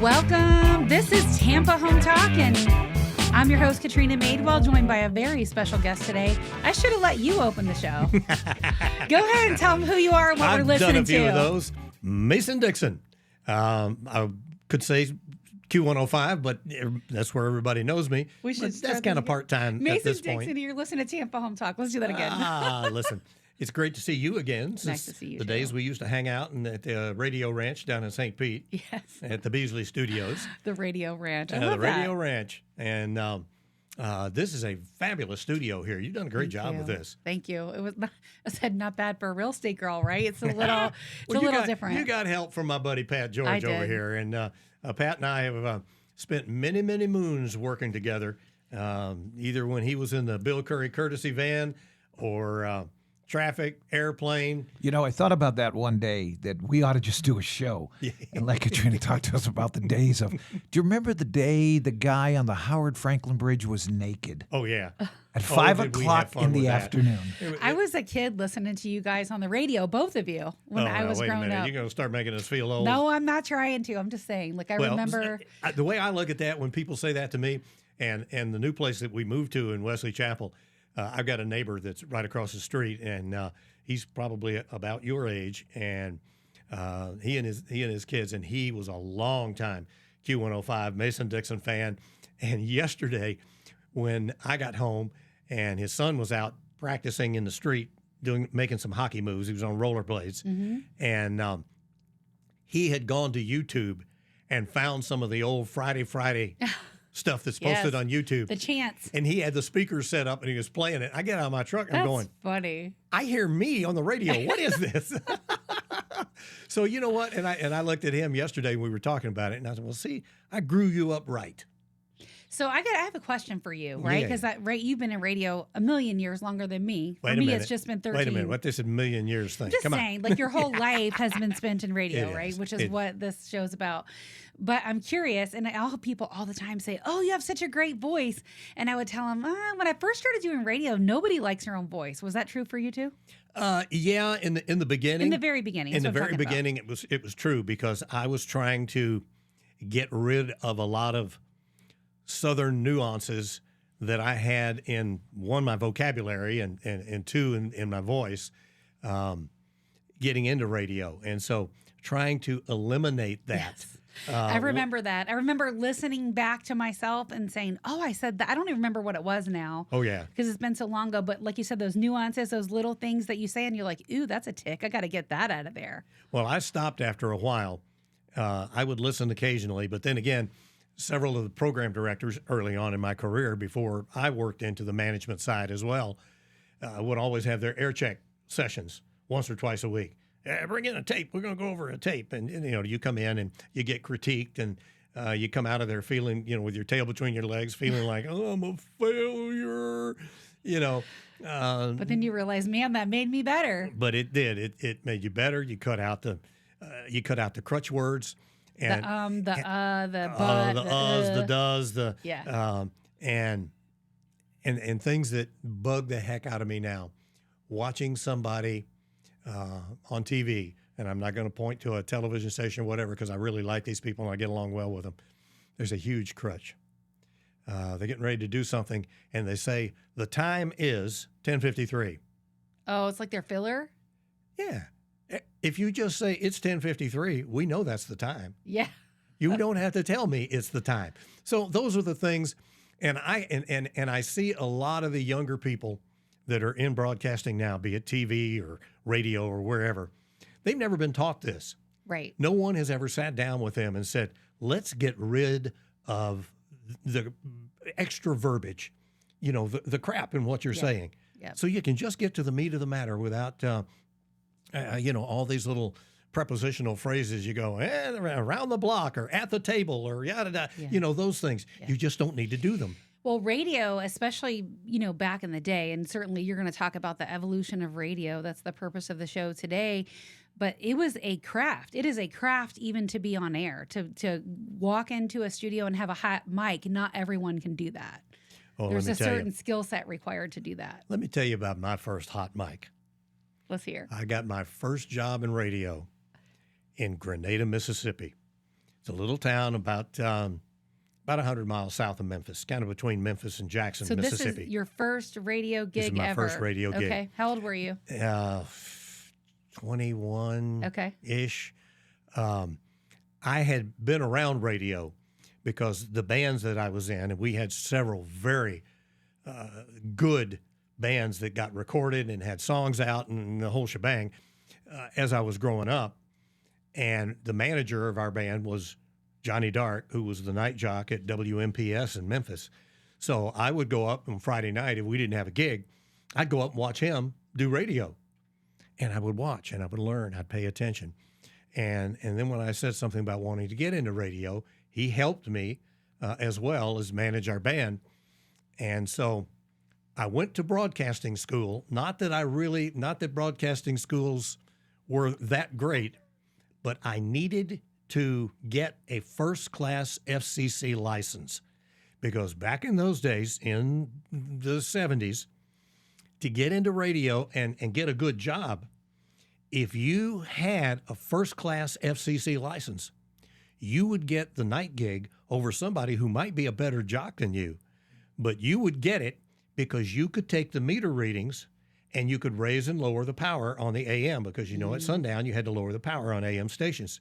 Welcome. This is Tampa Home Talk, and I'm your host, Katrina Madewell, joined by a very special guest today. I should have let you open the show. Go ahead and tell them who you are and what we're listening to. I've done a few of those. Mason Dixon. I could say Q105, but that's where everybody knows me. That's kind of part-time at this point. Mason Dixon, you're listening to Tampa Home Talk. Let's do that again. Listen. It's great to see you again. Nice to see you, the days we used to hang out at the Radio Ranch down in St. Pete. Yes. At the Beasley Studios. The Radio Ranch. I love the Radio Ranch. And this is a fabulous studio here. You've done a great job with this. Thank you. It was, I said, not bad for a real estate girl, right? It's a little, little different. You got help from my buddy Pat George over here. And Pat and I have spent many, many moons working together, either when he was in the Bill Curry courtesy van or traffic, airplane. You know, I thought about that one day, that we ought to just do a show. Yeah. And let Katrina talk to us about the days of, do you remember the day the guy on the Howard Franklin Bridge was naked? Oh, yeah. At 5 o'clock in the afternoon. I was a kid listening to you guys on the radio, both of you, when I was growing up. You're going to start making us feel old. No, I'm not trying to. I'm just saying. Like, I remember. The way I look at that, when people say that to me, and the new place that we moved to in Wesley Chapel, I've got a neighbor that's right across the street, and he's probably about your age, and he and his kids, and he was a long time Q105 Mason Dixon fan. And yesterday, when I got home, and his son was out practicing in the street, making some hockey moves. He was on rollerblades, and he had gone to YouTube and found some of the old Friday. Stuff that's posted on YouTube. The chants. And he had the speakers set up and he was playing it. I get out of my truck and I'm going, that's funny. I hear me on the radio. What is this? So you know what? And I looked at him yesterday when we were talking about it, and I said, well, see, I grew you up right. So I have a question for you, right? Because you've been in radio a million years longer than me. For me, it's just been 13. Wait a minute. What this a million years thing? Just saying, like your whole life has been spent in radio, right? Which is what this show's about. But I'm curious, and I'll have people all the time say, oh, you have such a great voice. And I would tell them, when I first started doing radio, nobody likes their own voice. Was that true for you too? Yeah, in the beginning. In the very beginning. In the very beginning, it was true, because I was trying to get rid of a lot of Southern nuances that I had in, one, my vocabulary, and two, in my voice, getting into radio. And so trying to eliminate that. Yes. I remember that. I remember listening back to myself and saying, oh, I said that. I don't even remember what it was now. Oh, yeah. Because it's been so long ago. But like you said, those nuances, those little things that you say, and you're like, ooh, that's a tick. I got to get that out of there. Well, I stopped after a while. I would listen occasionally, but then again, several of the program directors early on in my career, before I worked into the management side as well, would always have their air check sessions once or twice a week. Bring in a tape. We're going to go over a tape. And you come in and you get critiqued, and you come out of there feeling, with your tail between your legs, feeling like, oh, I'm a failure, But then you realize, man, that made me better. But it did. It made you better. You cut out the crutch words. And the but, the uhs, the does, and things that bug the heck out of me now. Watching somebody on TV, and I'm not going to point to a television station or whatever, because I really like these people and I get along well with them. There's a huge crutch. They're getting ready to do something, and they say the time is 10:53. Oh, it's like their filler? Yeah. If you just say it's 10:53, we know that's the time. Yeah. You don't have to tell me it's the time. So those are the things, and I see a lot of the younger people that are in broadcasting now, be it TV or radio or wherever, they've never been taught this. Right. No one has ever sat down with them and said, let's get rid of the extra verbiage, the crap in what you're saying. Yep. So you can just get to the meat of the matter without, all these little prepositional phrases. You go, around the block or at the table or yada, those things. Yeah. You just don't need to do them. Well, radio, especially, back in the day, and certainly you're going to talk about the evolution of radio. That's the purpose of the show today. but it was a craft. It is a craft even to be on air, to walk into a studio and have a hot mic. Not everyone can do that. Well, There's a certain skill set required to do that. Let me tell you about my first hot mic. Let's hear. I got my first job in radio in Grenada, Mississippi. It's a little town about 100 miles south of Memphis, kind of between Memphis and Jackson, Mississippi. So this is your first radio gig ever? This is my first radio gig. Okay. How old were you? 21-ish. I had been around radio because the bands that I was in, and we had several very good bands that got recorded and had songs out and the whole shebang as I was growing up. And the manager of our band was Johnny Dark, who was the night jock at WMPS in Memphis. So I would go up on Friday night if we didn't have a gig. I'd go up and watch him do radio. And I would watch and I would learn. I'd pay attention. And then when I said something about wanting to get into radio, he helped me as well as manage our band. And so I went to broadcasting school. Not that broadcasting schools were that great, but I needed to get a first-class FCC license because back in those days, in the 70s, to get into radio and get a good job, if you had a first-class FCC license, you would get the night gig over somebody who might be a better jock than you, but you would get it because you could take the meter readings and you could raise and lower the power on the AM because, at sundown, you had to lower the power on AM stations.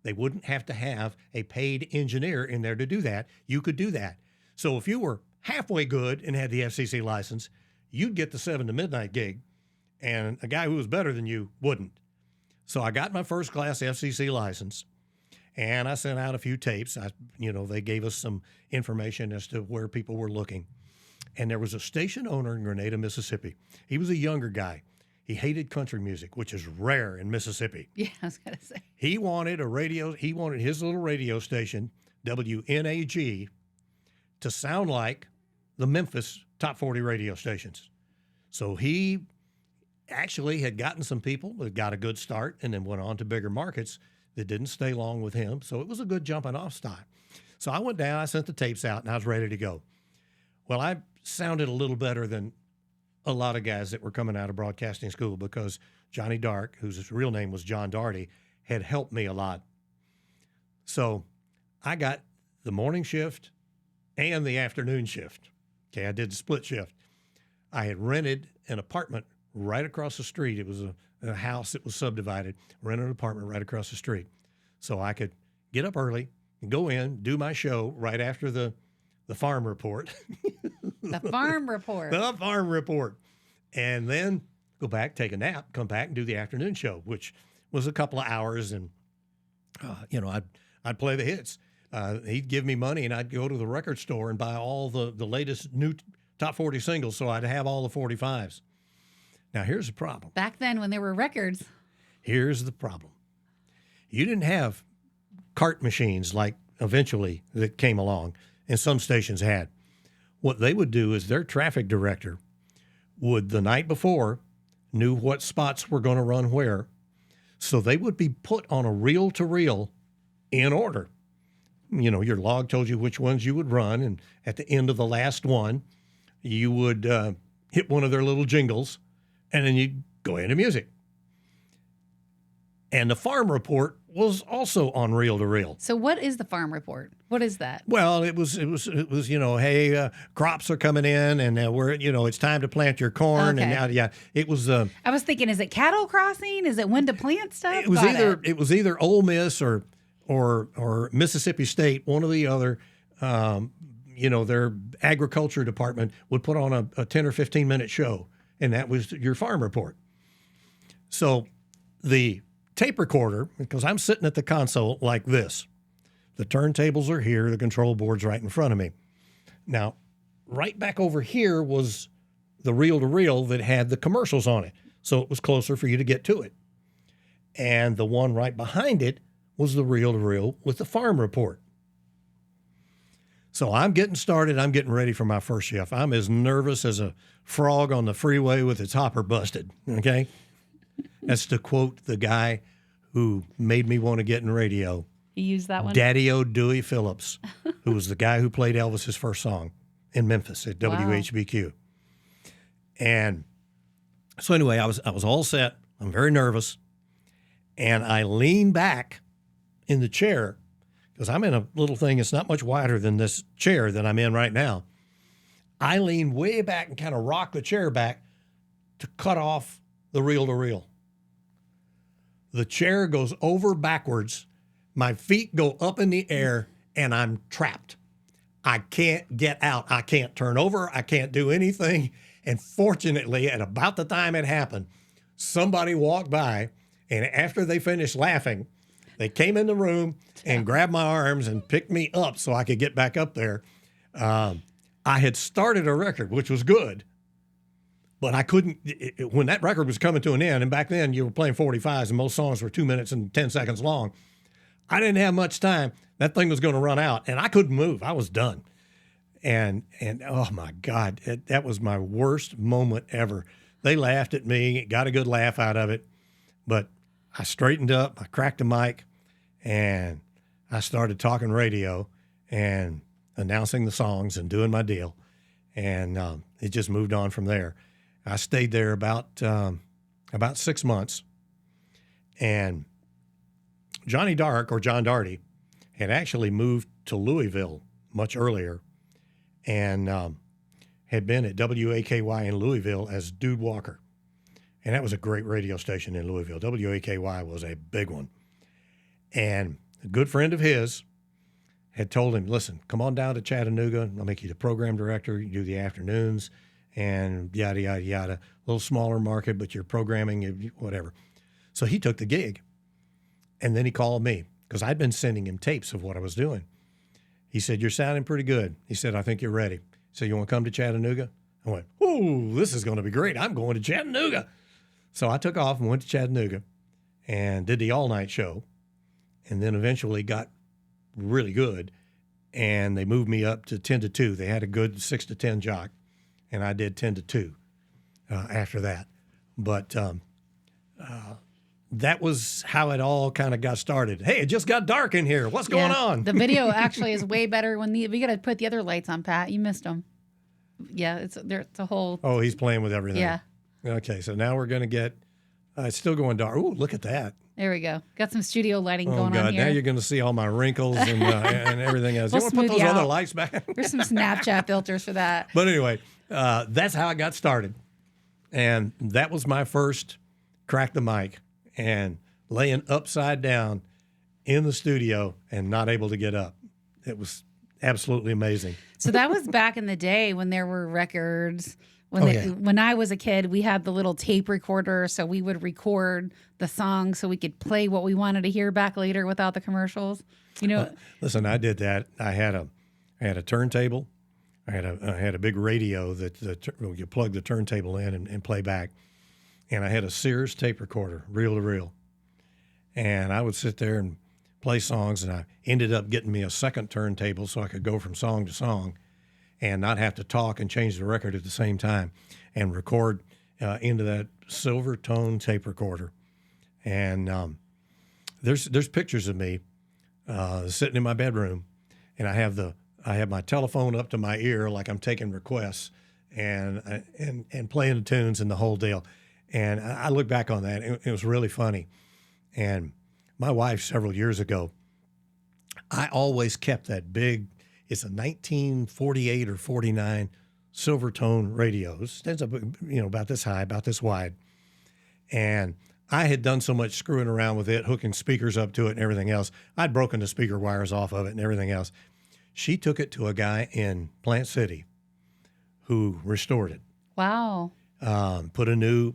They wouldn't have to have a paid engineer in there to do that. You could do that. So if you were halfway good and had the FCC license, you'd get the 7 to midnight gig, and a guy who was better than you wouldn't. So I got my first class FCC license, and I sent out a few tapes. They gave us some information as to where people were looking. And there was a station owner in Grenada, Mississippi. He was a younger guy. He hated country music, which is rare in Mississippi. Yeah, I was going to say. He wanted his little radio station, WNAG, to sound like the Memphis top 40 radio stations. So he actually had gotten some people that got a good start and then went on to bigger markets that didn't stay long with him. So it was a good jumping off spot. So I went down, I sent the tapes out, and I was ready to go. Well, I sounded a little better than a lot of guys that were coming out of broadcasting school because Johnny Dark, whose real name was John Daugherty, had helped me a lot. So I got the morning shift and the afternoon shift. Okay, I did the split shift. I had rented an apartment right across the street. It was a house that was subdivided, rented an apartment right across the street. So I could get up early and go in, do my show right after the farm report. The farm report. The farm report. And then go back, take a nap, come back and do the afternoon show, which was a couple of hours. And, I'd play the hits. He'd give me money and I'd go to the record store and buy all the latest new top 40 singles. So I'd have all the 45s. Now, here's the problem. Back then when there were records. Here's the problem. You didn't have cart machines like eventually that came along, and some stations had. What they would do is their traffic director would, the night before, knew what spots were going to run where. So they would be put on a reel-to-reel in order. Your log told you which ones you would run, and at the end of the last one, you would hit one of their little jingles, and then you'd go into music. And the farm report was also on reel-to-reel. So what is the farm report? What is that? Well, it was hey, crops are coming in, and it's time to plant your corn, okay. And now, it was. I was thinking, is it cattle crossing? Is it when to plant stuff? It was either Ole Miss or Mississippi State, one or the other. Their agriculture department would put on a 10 or 15 minute show, and that was your farm report. So the tape recorder, because I'm sitting at the console like this. The turntables are here, the control board's right in front of me. Now, right back over here was the reel-to-reel that had the commercials on it, so it was closer for you to get to it. And the one right behind it was the reel-to-reel with the farm report. So I'm getting started. I'm getting ready for my first shift. I'm as nervous as a frog on the freeway with its hopper busted, okay? That's to quote the guy who made me want to get in radio. You used that one? Daddy-O Dewey Phillips, who was the guy who played Elvis's first song in Memphis at WHBQ. And so anyway, I was all set. I'm very nervous. And I lean back in the chair because I'm in a little thing that's not much wider than this chair that I'm in right now. I lean way back and kind of rock the chair back to cut off the reel-to-reel. The chair goes over backwards. My feet go up in the air, and I'm trapped. I can't get out. I can't turn over. I can't do anything. And fortunately, at about the time it happened, somebody walked by, and after they finished laughing, they came in the room and grabbed my arms and picked me up so I could get back up there. I had started a record, which was good, but I couldn't, when that record was coming to an end, and back then you were playing 45s and most songs were 2 minutes and 10 seconds long, I didn't have much time. That thing was going to run out, and I couldn't move. I was done. And oh, my God, that was my worst moment ever. They laughed at me, got a good laugh out of it, but I straightened up, I cracked a mic, and I started talking radio and announcing the songs and doing my deal, and it just moved on from there. I stayed there about 6 months, and Johnny Dark, or John Darty, had actually moved to Louisville much earlier and had been at WAKY in Louisville as Dude Walker. And that was a great radio station in Louisville. WAKY was a big one. And a good friend of his had told him, listen, come on down to Chattanooga. I'll make you the program director. You do the afternoons and yada, yada, yada. A little smaller market, but you're programming, whatever. So he took the gig. And then he called me because I'd been sending him tapes of what I was doing. He said, you're sounding pretty good. He said, I think you're ready. He said, you want to come to Chattanooga? I went, oh, this is going to be great. I'm going to Chattanooga. So I took off and went to Chattanooga and did the all-night show, and then eventually got really good, and they moved me up to 10 to 2. They had a good 6 to 10 jock, and I did 10 to 2 after that. But that was how it all kind of got started. Hey, it just got dark in here. What's going on? The video actually is way better when we got to put the other lights on, Pat. You missed them. Yeah, it's a whole. Oh, he's playing with everything. Yeah. Okay, so now we're going to get, it's still going dark. Ooh, look at that. There we go. Got some studio lighting going on God, here. now you're going to see all my wrinkles and everything else. We'll You want to put those smooth you other out. lights back? There's some Snapchat filters for that. But anyway, that's how I got started. And that was my first crack the mic and laying upside down in the studio and not able to get up. It was absolutely amazing. So that was back in the day when there were records. When I was a kid, we had the little tape recorder, so we would record the song so we could play what we wanted to hear back later without the commercials. You know, listen, I did that. I had a turntable. I had a big radio that you plug the turntable in and play back, and I had a Sears tape recorder, reel to reel, and I would sit there and play songs, and I ended up getting me a second turntable so I could go from song to song and not have to talk and change the record at the same time and record into that silver tone tape recorder. And there's pictures of me sitting in my bedroom, and I have my telephone up to my ear like I'm taking requests and playing the tunes and the whole deal. And I look back on that, it was really funny. And my wife, several years ago, I always kept that big, it's a 1948 or 49 silver tone radio. It stands up, about this high, about this wide. And I had done so much screwing around with it, hooking speakers up to it and everything else. I'd broken the speaker wires off of it and everything else. She took it to a guy in Plant City who restored it. wow. Put a new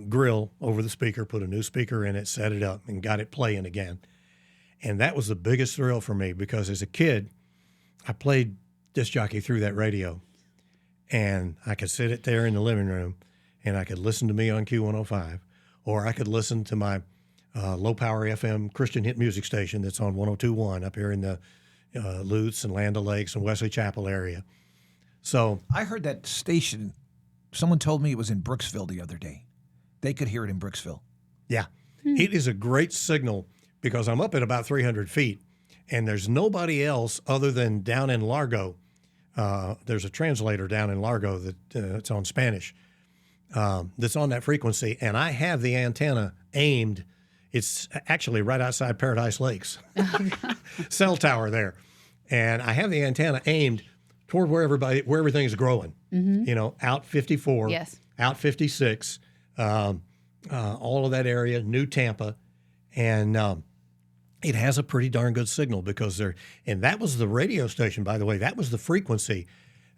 grill over the speaker, put a new speaker in it, set it up, and got it playing again. And that was the biggest thrill for me because as a kid, I played disc jockey through that radio, and I could sit it there in the living room, and I could listen to me on Q105, or I could listen to my low-power FM Christian hit music station that's on 102.1 up here in the Lutz and Land O'Lakes and Wesley Chapel area. So I heard that station. Someone told me it was in Brooksville the other day. They could hear it in Brooksville. Yeah. It is a great signal because I'm up at about 300 feet, and there's nobody else other than down in Largo. There's a translator down in Largo that it's on Spanish that's on that frequency, and I have the antenna aimed. It's actually right outside Paradise Lakes, cell tower there, and I have the antenna aimed toward where everything's growing. You know, out 54, Yes. out 56, all of that area, New Tampa, and it has a pretty darn good signal because and that was the radio station, by the way. That was the frequency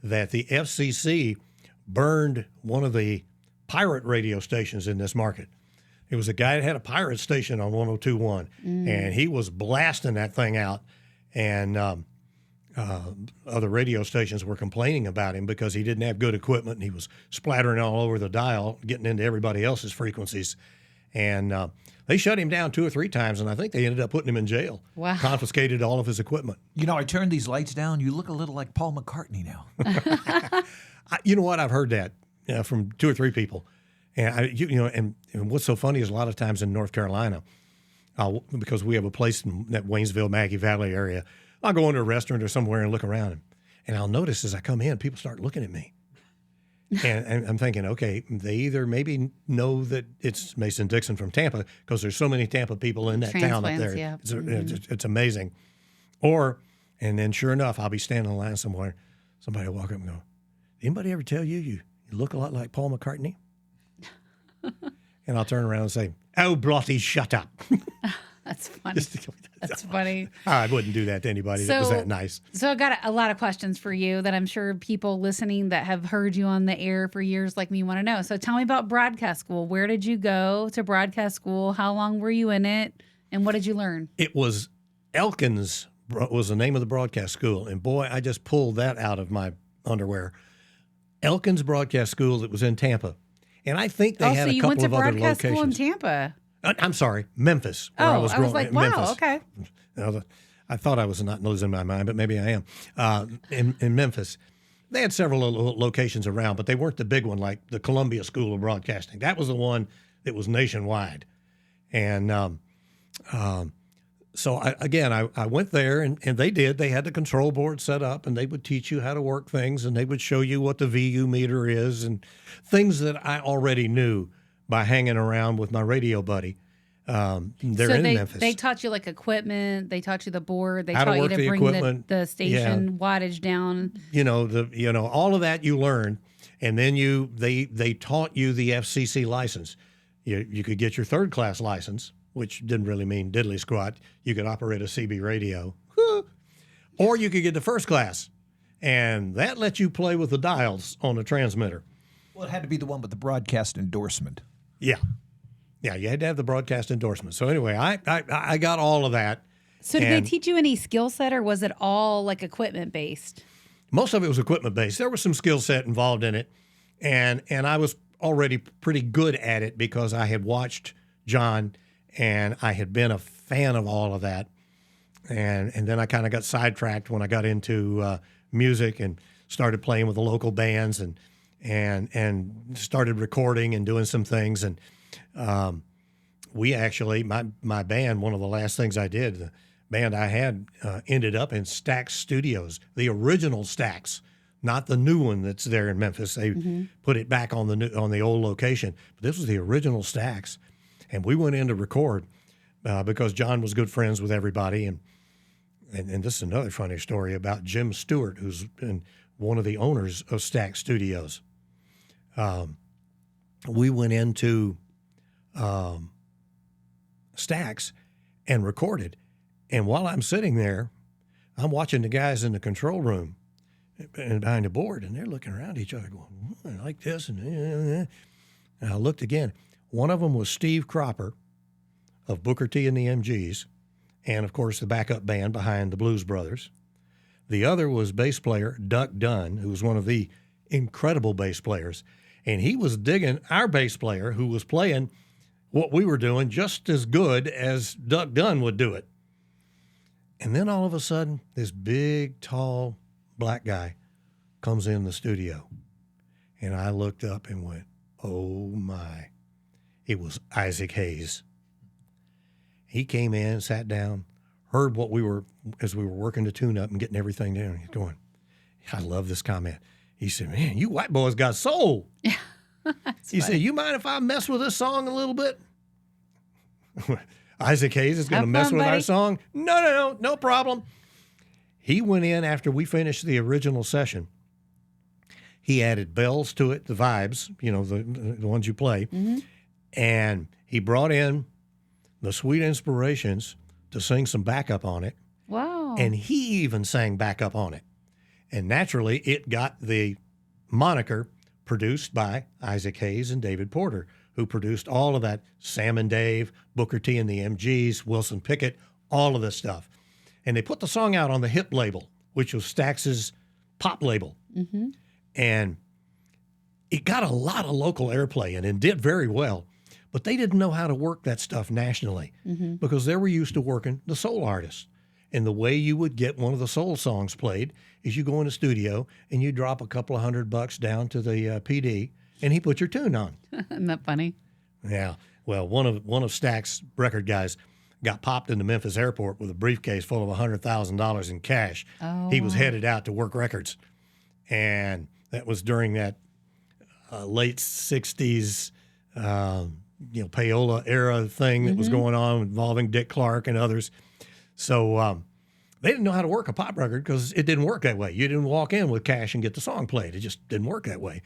that the FCC burned one of the pirate radio stations in this market. It was a guy that had a pirate station on 102.1, and he was blasting that thing out. And other radio stations were complaining about him because he didn't have good equipment, and he was splattering all over the dial, getting into everybody else's frequencies. And they shut him down 2 or 3 times, and I think they ended up putting him in jail. Wow. Confiscated all of his equipment. You know, I turned these lights down. You look a little like Paul McCartney now. You know what? I've heard that from 2 or 3 people. And and what's so funny is a lot of times in North Carolina, because we have a place in that Waynesville, Maggie Valley area, I'll go into a restaurant or somewhere and look around, and I'll notice as I come in, people start looking at me. And I'm thinking, okay, they either maybe know that it's Mason Dixon from Tampa because there's so many Tampa people in that town up there. Yeah. It's amazing. And then sure enough, I'll be standing in line somewhere. Somebody will walk up and go, anybody ever tell you look a lot like Paul McCartney? And I'll turn around and say, oh, Blotty, shut up. That's funny. That's funny. I wouldn't do that to anybody that was that nice. So I got a lot of questions for you that I'm sure people listening that have heard you on the air for years like me want to know. So tell me about broadcast school. Where did you go to broadcast school? How long were you in it? And what did you learn? It was Elkins was the name of the broadcast school. And boy, I just pulled that out of my underwear. Elkins Broadcast School that was in Tampa. And I think they had a couple of other locations. So you went to broadcast school in Tampa? I'm sorry, Memphis. Where I was like, wow, Memphis. Okay. I thought I was not losing my mind, but maybe I am. In Memphis, they had several locations around, but they weren't the big one like the Columbia School of Broadcasting. That was the one that was nationwide. And so, I went there, and they had the control board set up, and they would teach you how to work things, and they would show you what the VU meter is and things that I already knew by hanging around with my radio buddy in Memphis. They taught you like equipment. They taught you the board. They taught you to bring the station wattage down. All of that you learned, and then they taught you the FCC license. You could get your 3rd class license, which didn't really mean diddly squat. You could operate a CB radio, or you could get the 1st class, and that let you play with the dials on the transmitter. Well, it had to be the one with the broadcast endorsement. Yeah, you had to have the broadcast endorsement. So anyway, I got all of that. So did they teach you any skill set, or was it all like equipment based? Most of it was equipment based. There was some skill set involved in it, and I was already pretty good at it because I had watched John, and I had been a fan of all of that. And then I kind of got sidetracked when I got into music and started playing with the local bands and started recording and doing some things. And we actually, my band, one of the last things I did, the band I had ended up in Stax Studios, the original Stax, not the new one that's there in Memphis. They put it back on the old location. But this was the original Stax. And we went in to record because John was good friends with everybody. And this is another funny story about Jim Stewart, who's been one of the owners of Stax Studios. We went into Stax and recorded. And while I'm sitting there, I'm watching the guys in the control room and behind the board, and they're looking around each other going, I like this. And I looked again. One of them was Steve Cropper of Booker T and the MGs, and, of course, the backup band behind the Blues Brothers. The other was bass player Duck Dunn, who was one of the incredible bass players, and he was digging our bass player who was playing what we were doing just as good as Duck Dunn would do it. And then all of a sudden, this big, tall, black guy comes in the studio, and I looked up and went, oh, my. It was Isaac Hayes. He came in, sat down, heard what we were, as we were working the tune up and getting everything down. He's going, I love this comment. He said, man, you white boys got soul. Yeah. He said, you mind if I mess with this song a little bit? Isaac Hayes is going to mess with our song? No problem. He went in after we finished the original session. He added bells to it, the vibes, the ones you play. Mm-hmm. And he brought in the Sweet Inspirations to sing some backup on it. Wow. And he even sang backup on it. And naturally, it got the moniker produced by Isaac Hayes and David Porter, who produced all of that, Sam and Dave, Booker T and the MGs, Wilson Pickett, all of this stuff. And they put the song out on the Hip label, which was Stax's pop label. Mm-hmm. And it got a lot of local airplay and it did very well. But they didn't know how to work that stuff nationally because they were used to working the soul artists. And the way you would get one of the soul songs played is you go in the studio and you drop a couple of $100 down to the PD and he put your tune on. Isn't that funny? Yeah. Well, one of Stax's record guys got popped in the Memphis airport with a briefcase full of $100,000 in cash. Oh, he was headed out to work records. And that was during that late 60s, payola era thing that was going on involving Dick Clark and others. So they didn't know how to work a pop record because it didn't work that way. You didn't walk in with cash and get the song played. It just didn't work that way.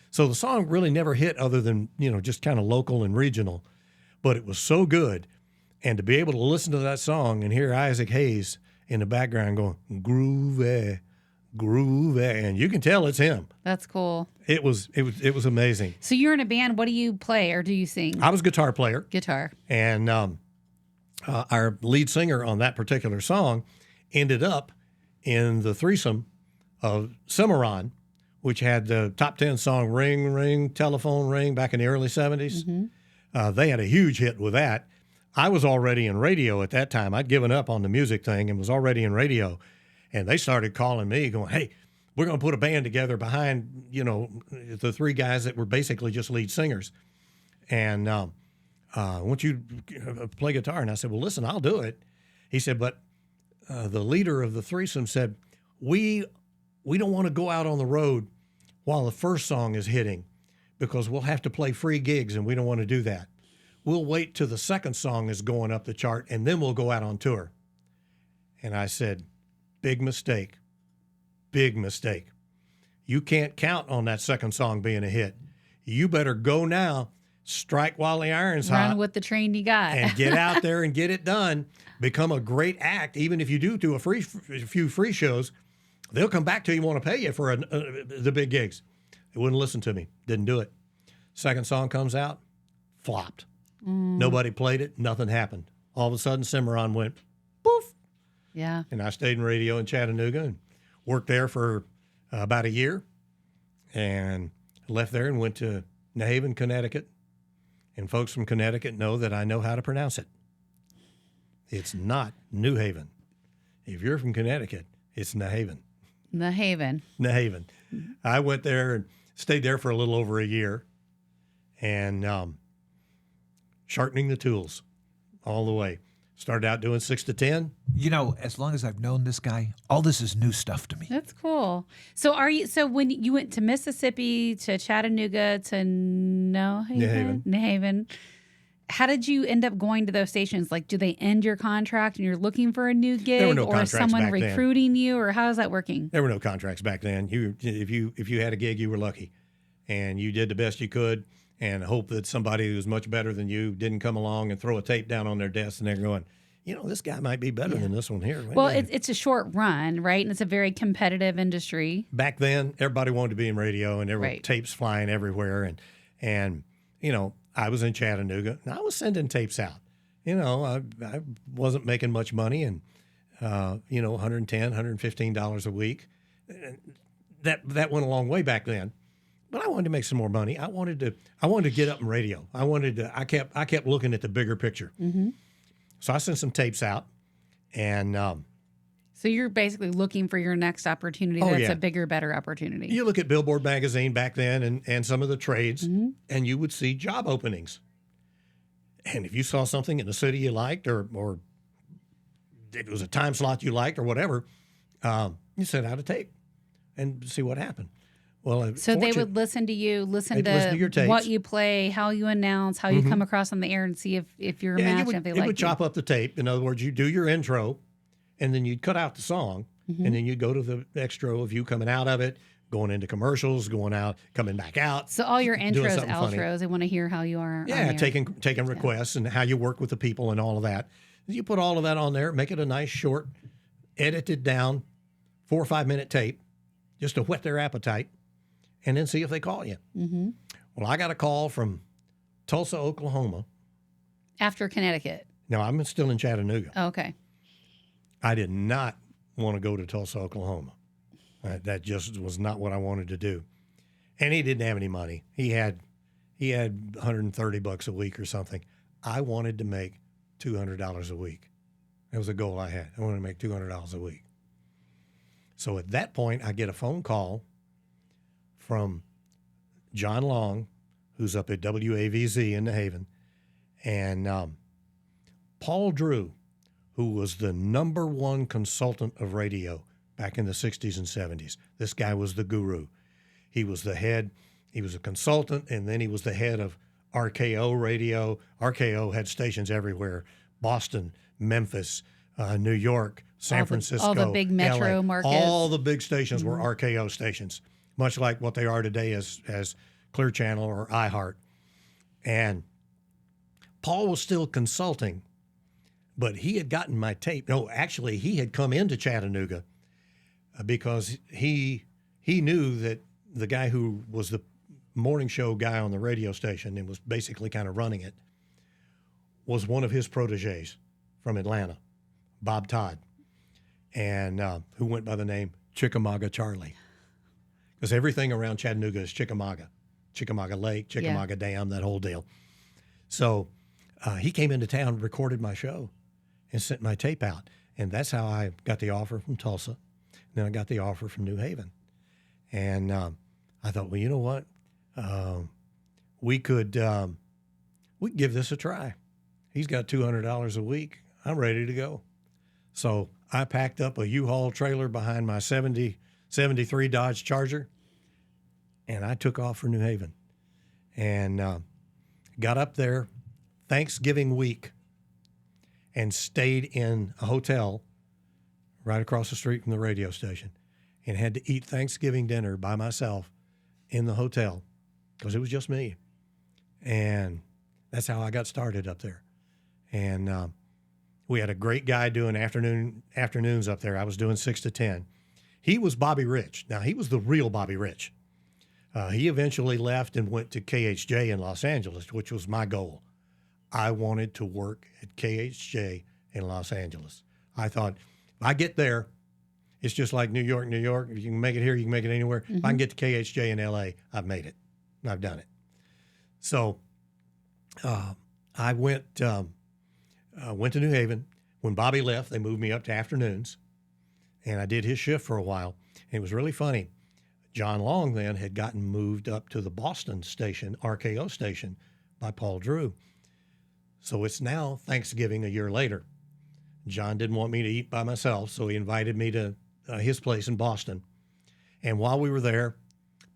So the song really never hit other than, just kind of local and regional. But it was so good. And to be able to listen to that song and hear Isaac Hayes in the background going, groovy, groovy, and you can tell it's him. That's cool. It was amazing. So you're in a band. What do you play or do you sing? I was a guitar player. Guitar. And our lead singer on that particular song ended up in the threesome of Cimarron, which had the top 10 song Ring, Ring, Telephone Ring back in the early 70s. Mm-hmm. They had a huge hit with that. I was already in radio at that time. I'd given up on the music thing and was already in radio. And they started calling me going, hey, we're going to put a band together behind, the three guys that were basically just lead singers. And I want you to play guitar. And I said, well, listen, I'll do it. He said, but the leader of the threesome said, we don't want to go out on the road while the first song is hitting because we'll have to play free gigs and we don't want to do that. We'll wait till the second song is going up the chart and then we'll go out on tour. And I said, big mistake. Big mistake. You can't count on that second song being a hit. You better go now, strike while the iron's hot. Run with the train you got. And get out there and get it done. Become a great act. Even if you do a few free shows, they'll come back to you and want to pay you for the big gigs. They wouldn't listen to me. Didn't do it. Second song comes out, flopped. Nobody played it. Nothing happened. All of a sudden, Cimarron went, poof. Yeah. And I stayed in radio in Chattanooga and worked there for about a year and left there and went to New Haven, Connecticut. And folks from Connecticut know that I know how to pronounce it. It's not New Haven. If you're from Connecticut, it's New Haven. New Haven. New Haven. I went there and stayed there for a little over a year and sharpening the tools all the way. Started out doing 6 to 10. As long as I've known this guy, all this is new stuff to me. That's cool. So when you went to Mississippi, to Chattanooga, to New Haven, how did you end up going to those stations? Like, do they end your contract and you're looking for a new gig, There were no or contracts someone back then. recruiting you, or how is that working? There were no contracts back then. If you had a gig, you were lucky, and you did the best you could, and hope that somebody who was much better than you didn't come along and throw a tape down on their desk, and they're going, this guy might be better than this one here. Well, it's a short run, right? And it's a very competitive industry. Back then, everybody wanted to be in radio, and there were Right. tapes flying everywhere, and I was in Chattanooga, and I was sending tapes out. I wasn't making much money, and $110, $115 a week. That went a long way back then. But I wanted to make some more money. I wanted to get up in radio. I kept looking at the bigger picture. Mm-hmm. So I sent some tapes out, and So you're basically looking for your next opportunity that's a bigger, better opportunity. you look at Billboard magazine back then and some of the trades, and you would see job openings. And if you saw something in the city you liked, or it was a time slot you liked or whatever, you sent out a tape and see what happened. Well, so they would listen to you, listen to your tapes. what you play, how you announce, how you come across on the air, and see if you're a match and if they like you. It would chop up the tape. In other words, you do your intro, and then you'd cut out the song, and then you'd go to the extra of you coming out of it, going into commercials, going out, coming back out. So all your intros, outros, funny. They want to hear how you are. Yeah, taking requests and how you work with the people and all of that. You put all of that on there, make it a nice, short, edited down, 4 or 5 minute tape, just to whet their appetite, and then see if they call you. Mm-hmm. Well, I got a call from Tulsa, Oklahoma. After Connecticut. No, I'm still in Chattanooga. Oh, okay. I did not want to go to Tulsa, Oklahoma. That just was not what I wanted to do. And he didn't have any money. He had $130 a week or something. I wanted to make $200 a week. That was a goal I had. I wanted to make $200 a week. So at that point, I get a phone call from John Long, who's up at WAVZ in the Haven, and Paul Drew, who was the #1 consultant of radio back in the 60s and 70s. This guy was the guru. He was the head. He was a consultant, and then he was the head of RKO radio. RKO had stations everywhere: Boston, Memphis, New York, San Francisco, all the big metro LA. markets. All the big stations were RKO stations, much like what they are today as Clear Channel or iHeart. And Paul was still consulting, but he had gotten my tape. No, actually, he had come into Chattanooga because he knew that the guy who was the morning show guy on the radio station and was basically kind of running it was one of his proteges from Atlanta, Bob Todd, and who went by the name Chickamauga Charlie, because everything around Chattanooga is Chickamauga Lake, Chickamauga Dam, that whole deal. So he came into town, recorded my show, and sent my tape out. And that's how I got the offer from Tulsa. Then I got the offer from New Haven. And I thought, well, you know what? We could give this a try. He's got $200 a week. I'm ready to go. So I packed up a U-Haul trailer behind my 73 Dodge Charger, and I took off for New Haven. And got up there Thanksgiving week and stayed in a hotel right across the street from the radio station, and had to eat Thanksgiving dinner by myself in the hotel because it was just me. And that's how I got started up there. And we had a great guy doing afternoons up there. I was doing 6 to 10. He was Bobby Rich. Now, he was the real Bobby Rich. He eventually left and went to KHJ in Los Angeles, which was my goal. I wanted to work at KHJ in Los Angeles. I thought, if I get there, it's just like New York. If you can make it here, you can make it anywhere. If I can get to KHJ in LA, I've made it. I've done it. So I went to New Haven. When Bobby left, they moved me up to afternoons, and I did his shift for a while. And it was really funny. John Long then had gotten moved up to the Boston station, RKO station, by Paul Drew. So it's now Thanksgiving a year later. John didn't want me to eat by myself, so he invited me to his place in Boston. And while we were there,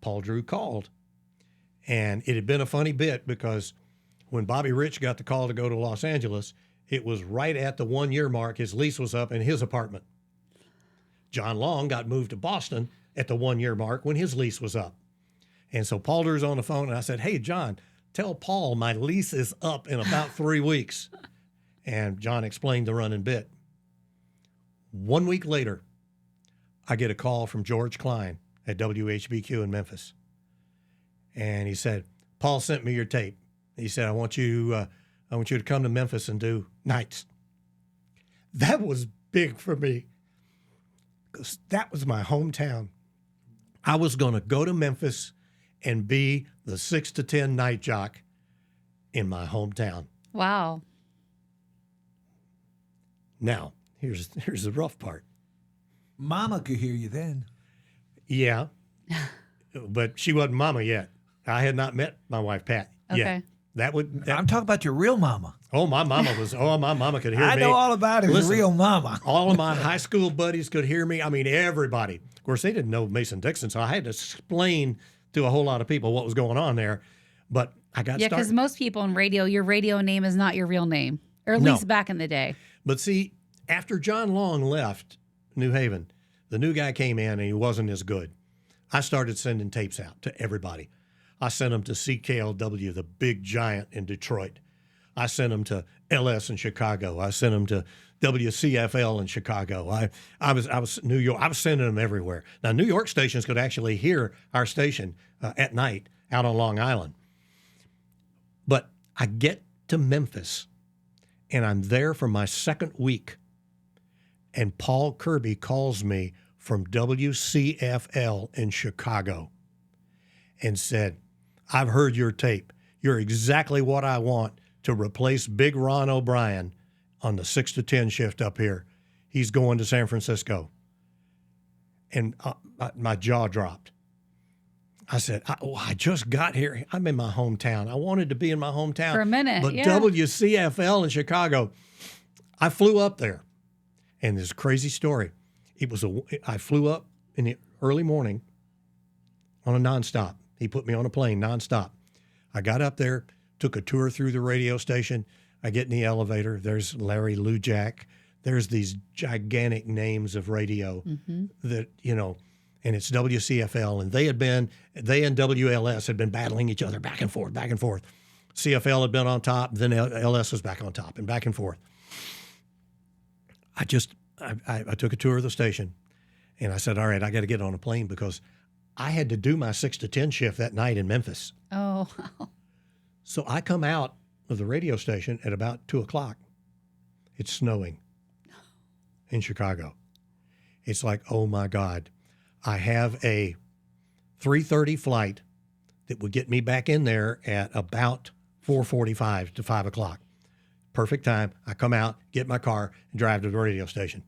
Paul Drew called. And it had been a funny bit because when Bobby Rich got the call to go to Los Angeles, it was right at the 1 year mark. His lease was up in his apartment. John Long got moved to Boston at the 1 year mark when his lease was up. And so Paul Drew's on the phone, and I said, hey, John, tell Paul my lease is up in about 3 weeks. And John explained the running bit. 1 week later, I get a call from George Klein at WHBQ in Memphis. And he said, Paul sent me your tape. He said, I want you to come to Memphis and do nights. That was big for me because that was my hometown. I was going to go to Memphis and be the 6 to 10 night jock in my hometown. Wow. Now, here's the rough part. Mama could hear you then. Yeah, but she wasn't Mama yet. I had not met my wife, Pat, yet. I'm talking about your real mama. Oh, my mama could hear me. I know all about his real mama. All of my high school buddies could hear me. I mean, everybody. Of course, they didn't know Mason Dixon, so I had to explain to a whole lot of people what was going on there. But I got started. Yeah, because most people in radio, your radio name is not your real name, or at least back in the day. But see, after John Long left New Haven, the new guy came in and he wasn't as good. I started sending tapes out to everybody. I sent them to CKLW, the big giant in Detroit. I sent them to LS in Chicago. I sent them to WCFL in Chicago. I was New York. I was sending them everywhere. Now, New York stations could actually hear our station at night out on Long Island. But I get to Memphis, and I'm there for my second week, and Paul Kirby calls me from WCFL in Chicago and said, I've heard your tape. You're exactly what I want to replace Big Ron O'Brien on the 6 to 10 shift up here. He's going to San Francisco. And my jaw dropped. I said, I just got here. I'm in my hometown. I wanted to be in my hometown. For a minute, but WCFL in Chicago, I flew up there. And this crazy story. I flew up in the early morning on a nonstop. He put me on a plane nonstop. I got up there, took a tour through the radio station. I get in the elevator. There's Larry Lujak. There's these gigantic names of radio that, and it's WCFL. And they and WLS had been battling each other back and forth. CFL had been on top, then LS was back on top and back and forth. I took a tour of the station, and I said, all right, I got to get on a plane because I had to do my 6 to 10 shift that night in Memphis. Oh. So I come out of the radio station at about 2 o'clock. It's snowing in Chicago. It's like, oh, my God. I have a 3:30 flight that would get me back in there at about 4:45 to 5 o'clock. Perfect time. I come out, get my car, and drive to the radio station.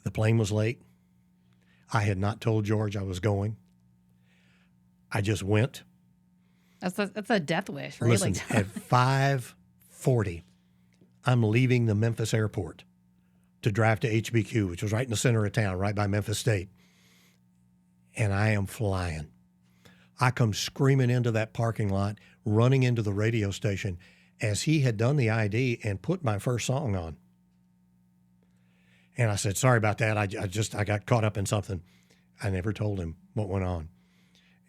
The plane was late. I had not told George I was going. I just went. That's a death wish, really. Listen, at 5:40, I'm leaving the Memphis airport to drive to HBQ, which was right in the center of town, right by Memphis State. And I am flying. I come screaming into that parking lot, running into the radio station as he had done the ID and put my first song on. And I said, sorry about that. I got caught up in something. I never told him what went on.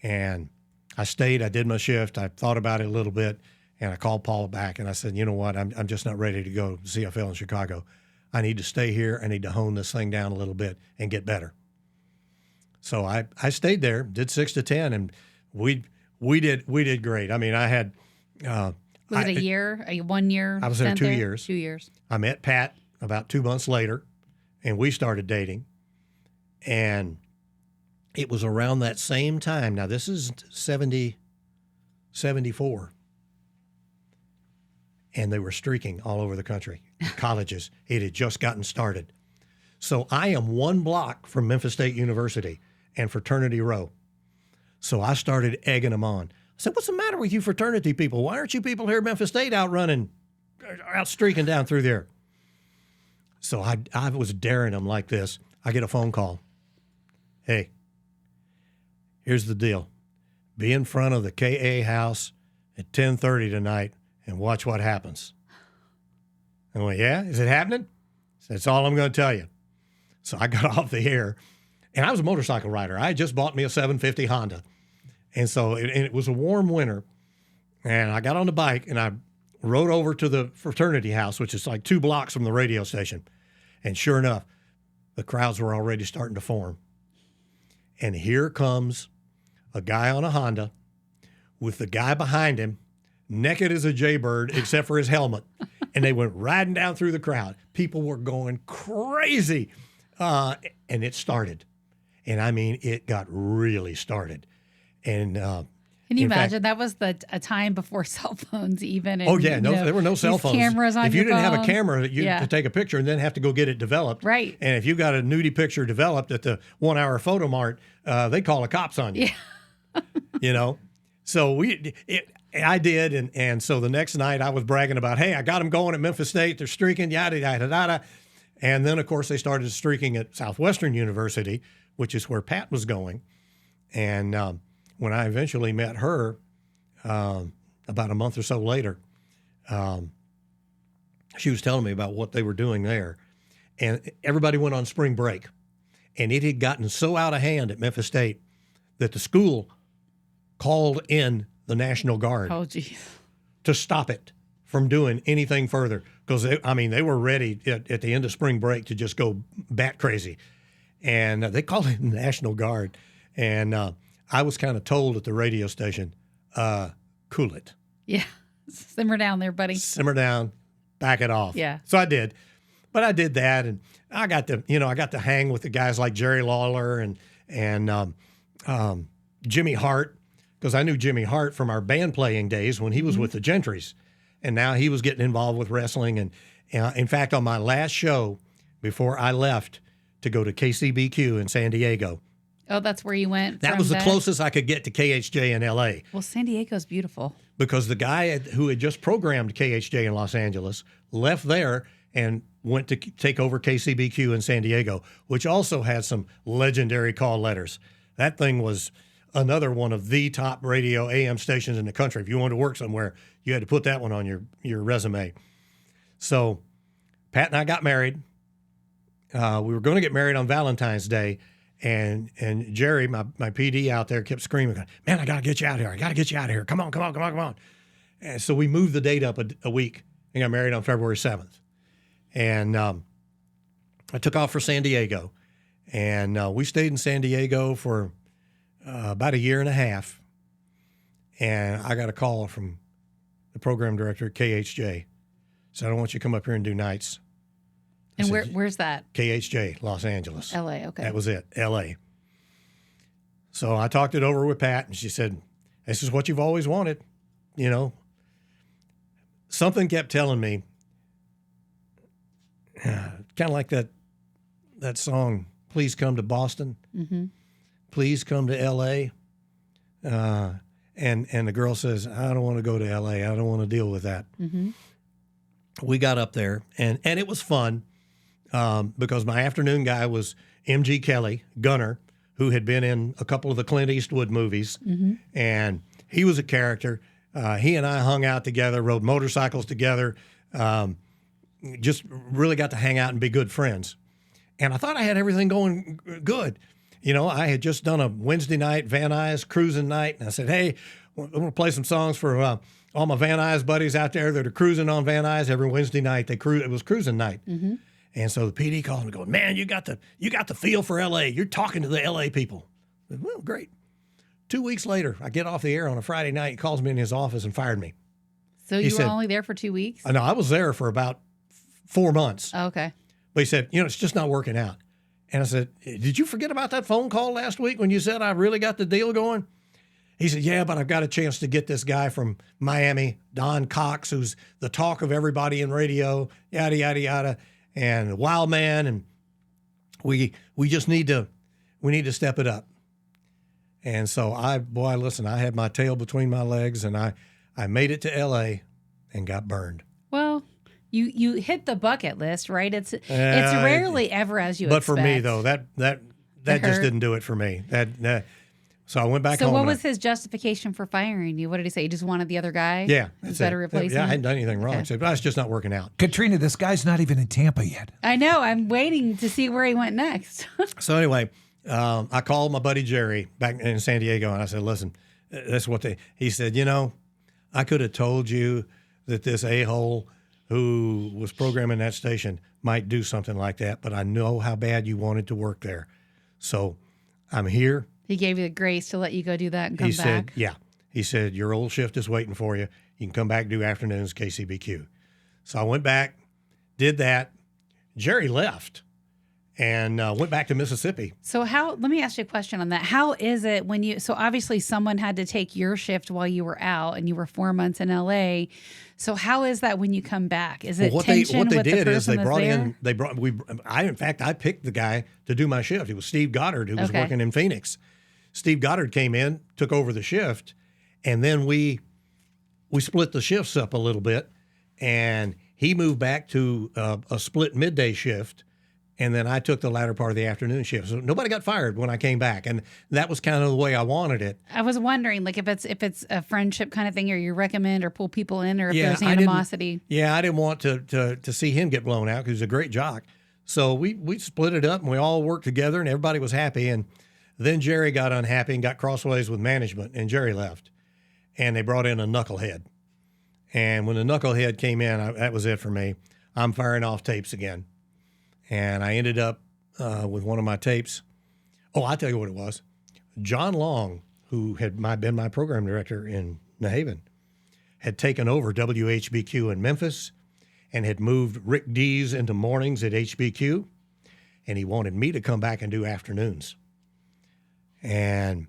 And I stayed. I did my shift. I thought about it a little bit, and I called Paul back, and I said, you know what? I'm just not ready to go to CFL in Chicago. I need to stay here. I need to hone this thing down a little bit and get better. So I stayed there, did 6 to 10, and we did great. I mean, I had was it a year, a 1 year? I was there 2 years. 2 years. I met Pat about 2 months later, and we started dating. And it was around that same time. Now, this is 74. And they were streaking all over the country, colleges. It had just gotten started. So I am 1 block from Memphis State University and Fraternity Row. So I started egging them on. I said, what's the matter with you fraternity people? Why aren't you people here at Memphis State out streaking down through there? So I was daring them like this. I get a phone call. Hey, here's the deal. Be in front of the KA house at 10:30 tonight and watch what happens. I went, yeah, is it happening? That's all I'm going to tell you. So I got off the air, and I was a motorcycle rider. I had just bought me a 750 Honda. And so it was a warm winter, and I got on the bike, and I rode over to the fraternity house, which is like 2 blocks from the radio station. And sure enough, the crowds were already starting to form. And here comes a guy on a Honda with the guy behind him, naked as a jaybird, except for his helmet. And they went riding down through the crowd. People were going crazy. And it started. And I mean, it got really started. And can you imagine? That was a time before cell phones even. And, there were no cell phones. Cameras on if you your didn't phone. have a camera, you had to take a picture and then have to go get it developed. Right. And if you got a nudie picture developed at the 1 hour photo mart, they call the cops on you. Yeah. So I did, and so the next night I was bragging about, hey, I got them going at Memphis State. They're streaking, yada, yada, yada. And then, of course, they started streaking at Southwestern University, which is where Pat was going. And when I eventually met her about a month or so later, she was telling me about what they were doing there. And everybody went on spring break. And it had gotten so out of hand at Memphis State that the school called in the National Guard to stop it from doing anything further. Because, they were ready at the end of spring break to just go bat crazy. And they called in the National Guard. And I was kind of told at the radio station, cool it. Yeah. Simmer down there, buddy. Simmer down. Back it off. Yeah. So I did. But I did that, and I got to hang with the guys like Jerry Lawler and Jimmy Hart, because I knew Jimmy Hart from our band playing days when he was with the Gentrys, and now he was getting involved with wrestling. And in fact, on my last show before I left to go to KCBQ in San Diego. Oh, that's where you went? That was the closest I could get to KHJ in L.A. Well, San Diego's beautiful. Because the guy who had just programmed KHJ in Los Angeles left there and went to take over KCBQ in San Diego, which also had some legendary call letters. That thing was another one of the top radio AM stations in the country. If you wanted to work somewhere, you had to put that one on your resume. So Pat and I got married. We were going to get married on Valentine's Day, and Jerry, my PD out there, kept screaming, man, I got to get you out of here. I got to get you out of here. Come on. And so we moved the date up a week and got married on February 7th. And I took off for San Diego, and we stayed in San Diego for about a year and a half. And I got a call from the program director at KHJ. Said, I don't want you to come up here and do nights. And where's that? KHJ, Los Angeles. L.A., okay. That was it, L.A. So I talked it over with Pat, and she said, this is what you've always wanted, Something kept telling me, kind of like that song, Please Come to Boston, Please Come to L.A., and the girl says, I don't want to go to L.A., I don't want to deal with that. We got up there, and it was fun. Because my afternoon guy was M.G. Kelly, Gunner, who had been in a couple of the Clint Eastwood movies, and he was a character. He and I hung out together, rode motorcycles together, just really got to hang out and be good friends. And I thought I had everything going good. I had just done a Wednesday night Van Nuys cruising night, and I said, hey, I'm going to play some songs for all my Van Nuys buddies out there that are cruising on Van Nuys every Wednesday night. It was cruising night. And so the PD calls me going, man, you got the feel for L.A. You're talking to the L.A. people. I said, well, great. 2 weeks later, I get off the air on a Friday night. He calls me in his office and fired me. So you were only there for 2 weeks? No, I was there for about 4 months. Oh, okay. But he said, it's just not working out. And I said, did you forget about that phone call last week when you said I really got the deal going? He said, yeah, but I've got a chance to get this guy from Miami, Don Cox, who's the talk of everybody in radio, yada, yada, yada. And Wild Man, and we just need to step it up. And so I had my tail between my legs, and I made it to L.A. and got burned. Well, you hit the bucket list, right? It's rarely ever as you but expect. But for me though, that just didn't do it for me. So I went back home. So what was his justification for firing you? What did he say? He just wanted the other guy? Yeah. Is that a replacement? Yeah, I hadn't done anything wrong. Okay. But it's just not working out. Katrina, this guy's not even in Tampa yet. I know. I'm waiting to see where he went next. So anyway, I called my buddy Jerry back in San Diego, and I said, listen, that's what he said, I could have told you that this a-hole who was programming that station might do something like that, but I know how bad you wanted to work there. So I'm here. He gave you the grace to let you go do that and come back? He said, yeah. He said, your old shift is waiting for you. You can come back and do afternoons KCBQ. So I went back, did that. Jerry left and went back to Mississippi. So let me ask you a question on that. How is it so obviously someone had to take your shift while you were out and you were 4 months in LA. So how is that when you come back? Is it tension with the person that's there? I picked the guy to do my shift. It was Steve Goddard, who was working in Phoenix. Steve Goddard came in, took over the shift, And then we split the shifts up a little bit, and he moved back to a split midday shift, and then I took the latter part of the afternoon shift. So nobody got fired when I came back, and that was kind of the way I wanted it. I was wondering, like, if it's a friendship kind of thing, or you recommend or pull people in, or if there's animosity. I didn't want to see him get blown out because he's a great jock. So we split it up, and we all worked together, and everybody was happy. And then Jerry got unhappy and got crossways with management, and Jerry left. And they brought in a knucklehead. And when the knucklehead came in, that was it for me. I'm firing off tapes again. And I ended up with one of my tapes. Oh, I'll tell you what it was. John Long, who had been my program director in New Haven, had taken over WHBQ in Memphis and had moved Rick Dees into mornings at HBQ. And he wanted me to come back and do afternoons. And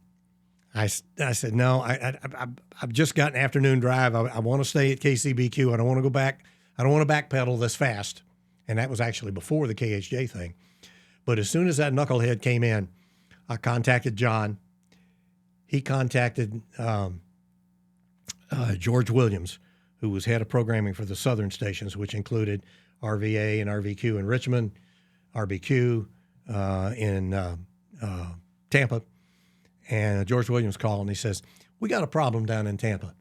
I said, no, I've just got an afternoon drive. I want to stay at KCBQ. I don't want to go back. I don't want to backpedal this fast. And that was actually before the KHJ thing. But as soon as that knucklehead came in, I contacted John. He contacted George Williams, who was head of programming for the Southern stations, which included RVA and RVQ in Richmond, RBQ in Tampa. And George Williams called and he says, we got a problem down in Tampa.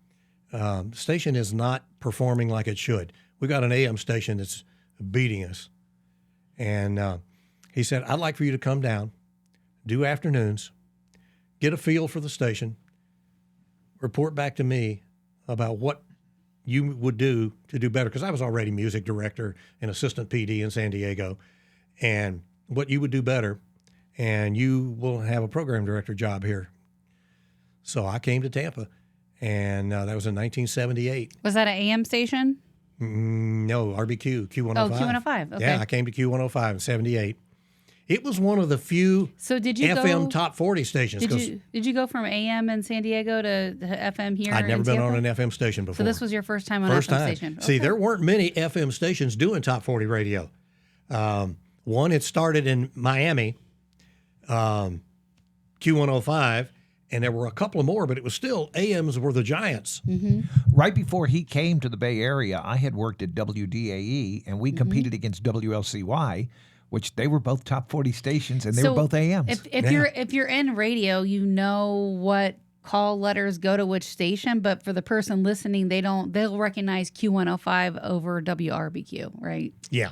The station is not performing like it should. We got an AM station that's beating us. And he said, I'd like for you to come down, do afternoons, get a feel for the station, report back to me about what you would do to do better. Because I was already music director and assistant PD in San Diego. And what you would do better. And you will have a program director job here. So I came to Tampa, and that was in 1978. Was that an AM station? No, RBQ, Q105. Oh, Q105. Okay. Yeah, I came to Q105 in 78. It was one of the few FM top 40 stations. Did you go from AM in San Diego to FM here? I'd never been Tampa? on an FM station before. So this was your first time on an FM station? Okay. See, there weren't many FM stations doing top 40 radio. One had started in Miami, Q105, and there were a couple of more, but it was still AMs were the giants. Mm-hmm. Right before he came to the Bay Area, I had worked at WDAE, and we competed against WLCY, which they were both top 40 stations, and they were both AMs. If you're in radio, you know what call letters go to which station, but for the person listening, they'll recognize Q105 over WRBQ, right? Yeah.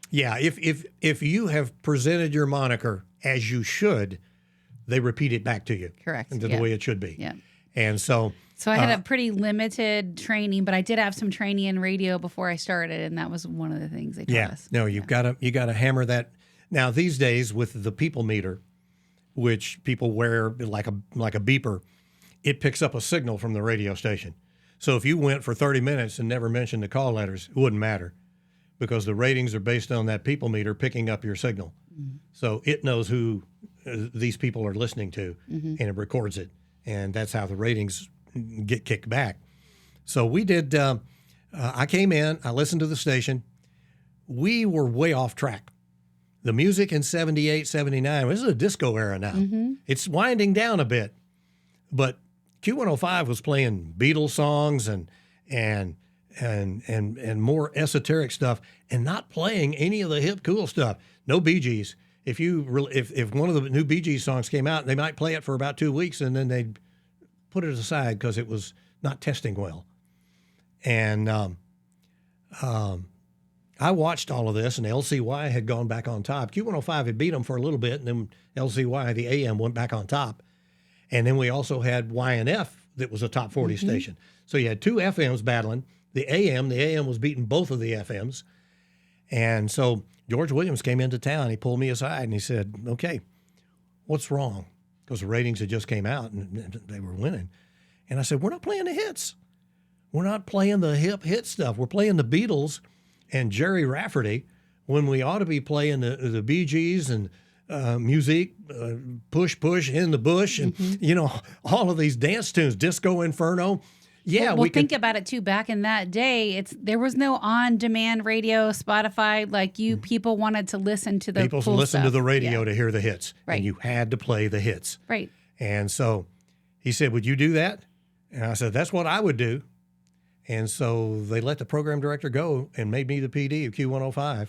Yeah, if you have presented your moniker as you should, they repeat it back to you. Correct. The way it should be. Yeah. And so I had a pretty limited training, but I did have some training in radio before I started, and that was one of the things they taught us. No, you got to hammer that. Now these days with the people meter, which people wear like a beeper, it picks up a signal from the radio station. So if you went for 30 minutes and never mentioned the call letters, it wouldn't matter, because the ratings are based on that people meter picking up your signal. Mm-hmm. So it knows who these people are listening to, and it records it. And that's how the ratings get kicked back. So we did, I came in, I listened to the station. We were way off track. The music in 78, 79, this is a disco era now. Mm-hmm. It's winding down a bit. But Q105 was playing Beatles songs and more esoteric stuff, and not playing any of the hip cool stuff. No Bee Gees. If one of the new Bee Gees songs came out, they might play it for about 2 weeks, and then they'd put it aside because it was not testing well. And I watched all of this, and LCY had gone back on top. Q105 had beat them for a little bit, and then LCY, the AM, went back on top. And then we also had YNF that was a top 40 station. So you had two FMs battling. The AM was beating both of the FMs. And so George Williams came into town. He pulled me aside and he said, okay, what's wrong? Because the ratings had just came out and they were winning. And I said, we're not playing the hits. We're not playing the hip stuff. We're playing the Beatles and Jerry Rafferty when we ought to be playing the Bee Gees and music, push in the bush, and all of these dance tunes, Disco Inferno. Yeah, well, think about it too. Back in that day, there was no on-demand radio, Spotify. Like people wanted to listen to the people cool listened stuff. to the radio to hear the hits, right? And you had to play the hits, right? And so he said, "Would you do that?" And I said, that's what I would do. And so they let the program director go and made me the PD of Q105.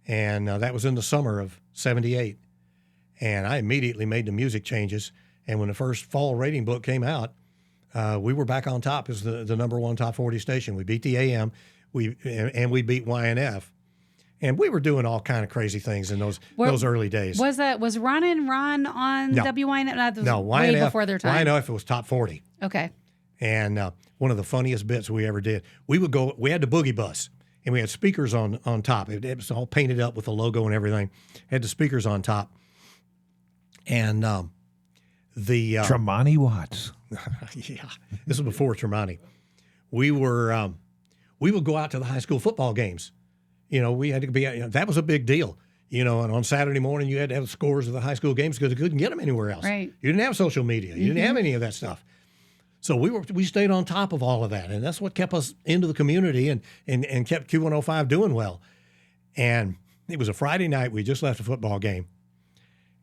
And that was in the summer of 78. And I immediately made the music changes. And when the first fall rating book came out, we were back on top as the number one top 40 station. We beat the AM, and we beat YNF. And we were doing all kind of crazy things in those early days. Was Ron and Ron on WYNF? No, way YNF, before their time. YNF was top 40. Okay. And one of the funniest bits we ever did, we had the boogie bus, and we had speakers on top. It was all painted up with the logo and everything. Had the speakers on top. And the Tremonti Watts. yeah, this was before Tremonti. We would go out to the high school football games. We had to be. That was a big deal. And on Saturday morning you had to have the scores of the high school games because you couldn't get them anywhere else. Right. You didn't have social media. You didn't have any of that stuff. So we stayed on top of all of that, and that's what kept us into the community and kept Q105 doing well. And it was a Friday night. We just left a football game,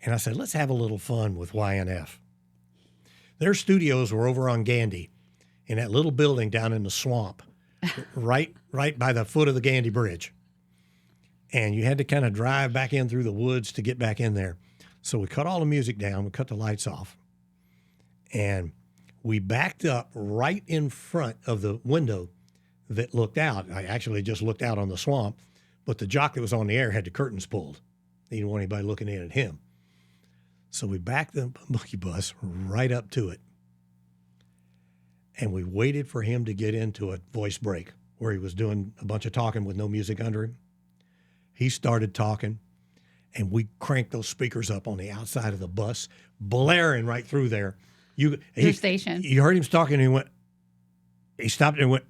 and I said, let's have a little fun with YNF. Their studios were over on Gandy in that little building down in the swamp, right by the foot of the Gandy Bridge. And you had to kind of drive back in through the woods to get back in there. So we cut all the music down. We cut the lights off. And we backed up right in front of the window that looked out. I actually just looked out on the swamp, but the jock that was on the air had the curtains pulled. He didn't want anybody looking in at him. So we backed the boogie bus right up to it. And we waited for him to get into a voice break where he was doing a bunch of talking with no music under him. He started talking, and we cranked those speakers up on the outside of the bus, blaring right through there. Your station. You heard him talking, and he stopped and went,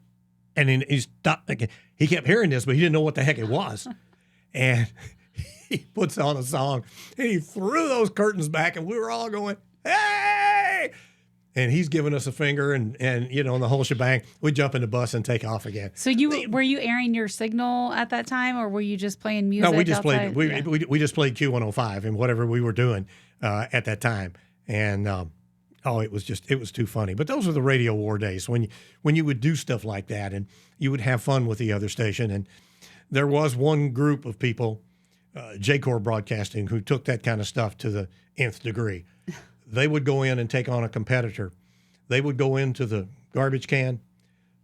and then he stopped. He kept hearing this, but he didn't know what the heck it was. And he puts on a song, and he threw those curtains back, and we were all going, hey! And he's giving us a finger, and the whole shebang. We jump in the bus and take off again. So were you airing your signal at that time, or were you just playing music? No, we just outside? played. We just played Q105 and whatever we were doing at that time. And it was too funny. But those were the radio war days when you would do stuff like that, and you would have fun with the other station. And there was one group of people, J-Corps Broadcasting, who took that kind of stuff to the nth degree. They would go in and take on a competitor. They would go into the garbage can.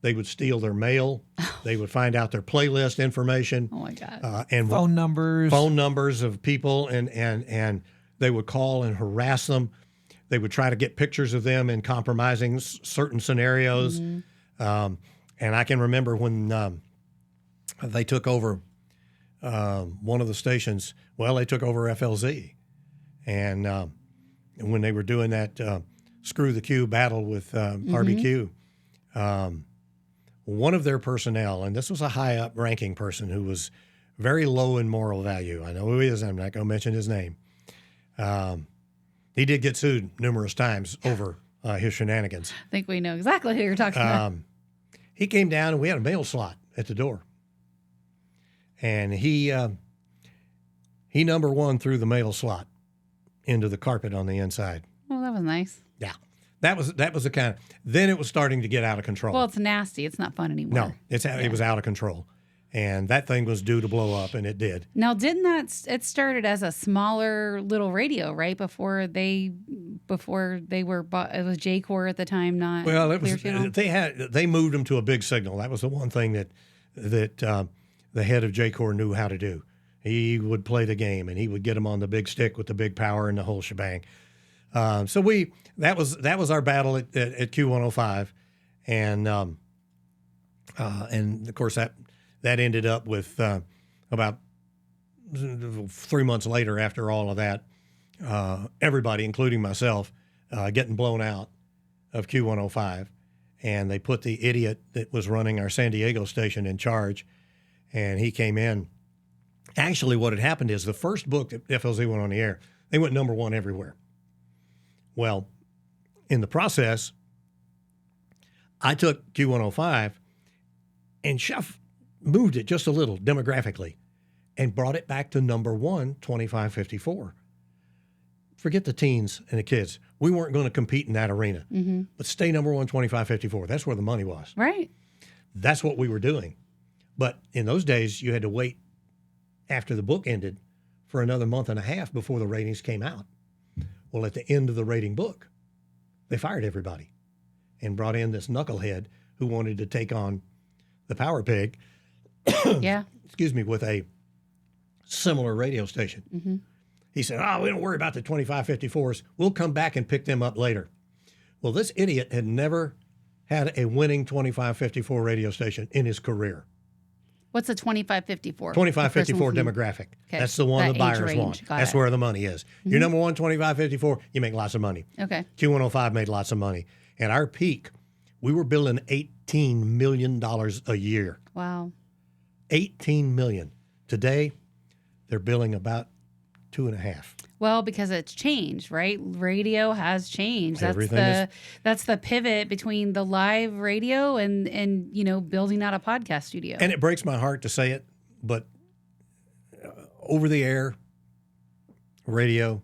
They would steal their mail. They would find out their playlist information. Oh my God! And phone numbers of people, and they would call and harass them. They would try to get pictures of them in compromising certain scenarios. Mm-hmm. And I can remember when they took over one of the stations. Well, they took over FLZ, and when they were doing that Screw the Q battle with RBQ, one of their personnel, and this was a high up ranking person who was very low in moral value. I know who he is. I'm not going to mention his name. He did get sued numerous times over his shenanigans. I think we know exactly who you're talking about. He came down, and we had a mail slot at the door. And he number one threw the mail slot into the carpet on the inside. Well, that was nice. Yeah. That was the kind of, then it was starting to get out of control. Well, it's nasty. It's not fun anymore. No, it was out of control. And that thing was due to blow up, and it did. Now, it started as a smaller little radio, right? Before they were bought, it was J-Corps at the time, not well. It was Channel? They moved them to a big signal. That was the one thing that the head of J-Corps knew how to do. He would play the game, and he would get them on the big stick with the big power and the whole shebang. So that was our battle at Q105, and of course that ended up with about 3 months later, after all of that, everybody, including myself, getting blown out of Q105, and they put the idiot that was running our San Diego station in charge, and he came in. Actually, what had happened is the first book that FLZ went on the air, they went number one everywhere. Well, in the process, I took Q105 and moved it just a little demographically and brought it back to number one, 2554. forget the teens and the kids. We weren't going to compete in that arena. But stay number one, 25-54. That's where the money was. Right. That's what we were doing. But in those days, you had to wait after the book ended for another month and a half before the ratings came out. Well, at the end of the rating book, they fired everybody and brought in this knucklehead who wanted to take on the Power Pig. Yeah. Excuse me, with a similar radio station. He said, we don't worry about the 25-54s. We'll come back and pick them up later. Well, this idiot had never had a winning 25-54 radio station in his career. What's a 25-54? 25-54 demographic. Okay. That's the one That the buyers age want. range. Got That's it. where the money is. You're number one, 25-54, you make lots of money. Okay. Q105 made lots of money. At our peak, we were billing $18 million a year. Wow. $18 million. Today, they're billing about 2.5. Well, because it's changed, right? Radio has changed. Everything That's the pivot between the live radio and building out a podcast studio. And it breaks my heart to say it, but over the air radio,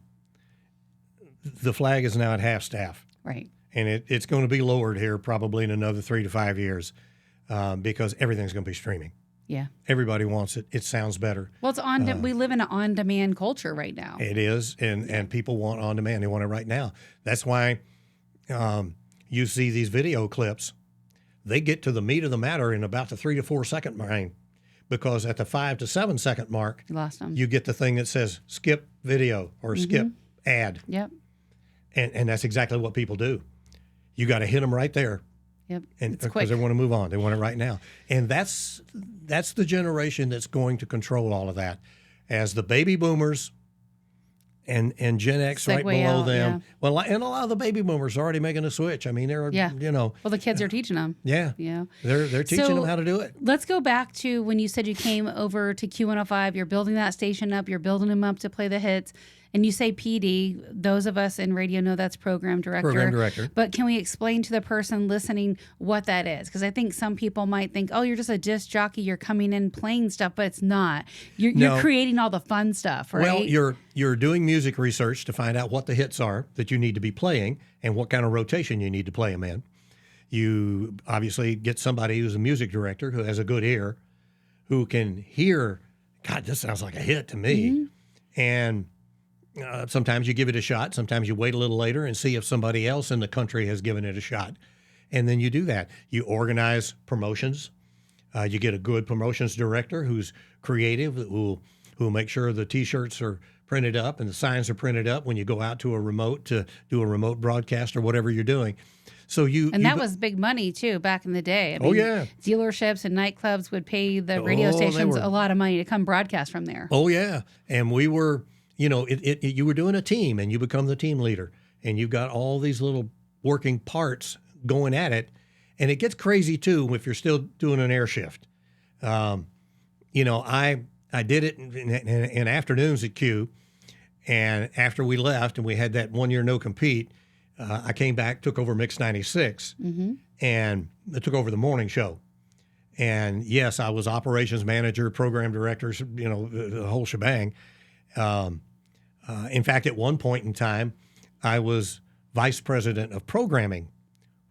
the flag is now at half staff. Right. And it's going to be lowered here probably in another 3 to 5 years because everything's going to be streaming. Yeah. Everybody wants it. It sounds better. Well, it's we live in an on-demand culture right now. It is, and people want on demand. They want it right now. That's why you see these video clips. They get to the meat of the matter in about the 3 to 4 second range, because at the 5 to 7 second mark, You lost them. you get the thing that says skip video or skip ad, Yep. and that's exactly what people do. You got to hit them right there. Yep. And it's because quick. they want to move on, they want it right now, and that's the generation that's going to control all of that, as the baby boomers and Gen X right Segue below out, them. yeah. Well, and a lot of the baby boomers are already making a switch. I mean, they're Well, the kids are teaching them. yeah, Yeah. they're teaching them how to do it. Let's go back to when you said you came over to Q105. You're building that station up. You're building them up to play the hits. And you say PD. Those of us in radio know that's program director. Program director. But can we explain to the person listening what that is? Because I think some people might think, oh, you're just a disc jockey. You're coming in playing stuff, but it's not. You're creating all the fun stuff, right? Well, you're doing music research to find out what the hits are that you need to be playing and what kind of rotation you need to play them in. You obviously get somebody who's a music director who has a good ear, who can hear, God, this sounds like a hit to me. And sometimes you give it a shot. Sometimes you wait a little later and see if somebody else in the country has given it a shot. And then you do that. You organize promotions. You get a good promotions director who's creative, who will make sure the T-shirts are printed up and the signs are printed up when you go out to a remote to do a remote broadcast or whatever you're doing. So that was big money too back in the day. I mean, dealerships and nightclubs would pay the radio stations a lot of money to come broadcast from there. Oh yeah, and we were. You were doing a team, and you become the team leader, and you've got all these little working parts going at it, and it gets crazy too if you're still doing an air shift. I did it in afternoons at Q, and after we left and we had that 1 year no compete, I came back, took over Mix 96, and I took over the morning show. And yes, I was operations manager, program directors, the whole shebang. In fact, at one point in time, I was vice president of programming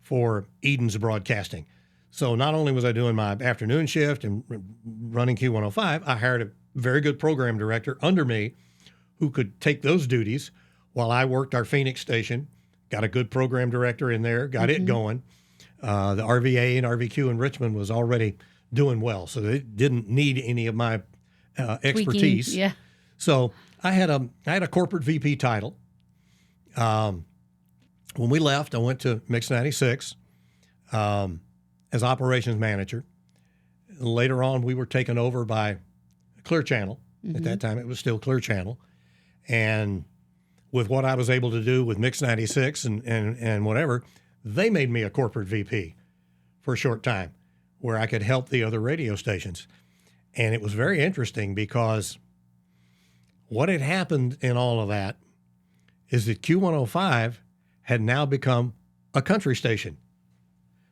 for Eden's Broadcasting. So not only was I doing my afternoon shift and running Q105, I hired a very good program director under me who could take those duties while I worked our Phoenix station, got a good program director in there, got it going. The RVA and RVQ in Richmond was already doing well, so they didn't need any of my expertise. Tweaking, yeah. So I had a corporate VP title. When we left, I went to Mix 96 as operations manager. Later on, we were taken over by Clear Channel. At that time, it was still Clear Channel. And with what I was able to do with Mix 96 and whatever, they made me a corporate VP for a short time where I could help the other radio stations. And it was very interesting because what had happened in all of that is that Q105 had now become a country station.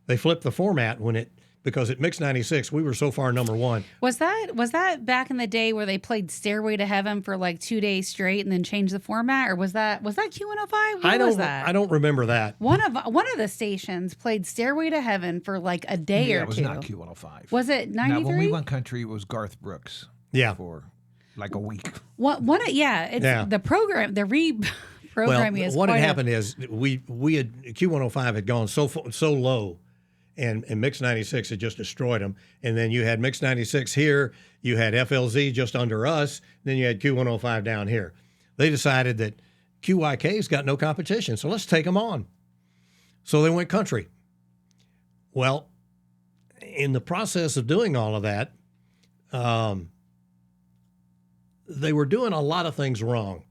They flipped the format when it because at Mix 96 we were so far number one. Was that back in the day where they played Stairway to Heaven for like 2 days straight and then changed the format, or was that Q105? What was that? I don't remember that. One of the stations played Stairway to Heaven for like a day or two. It was not Q105. Was it 93? No, when we went country, it was Garth Brooks. Yeah. For like a week. The program, the reprogramming is what quite had happened is we had Q105 had gone so low, and Mix 96 had just destroyed them. And then you had Mix 96 here, you had FLZ just under us, then you had Q105 down here. They decided that QYK's got no competition, so let's take them on. So they went country. Well, in the process of doing all of that, they were doing a lot of things wrong.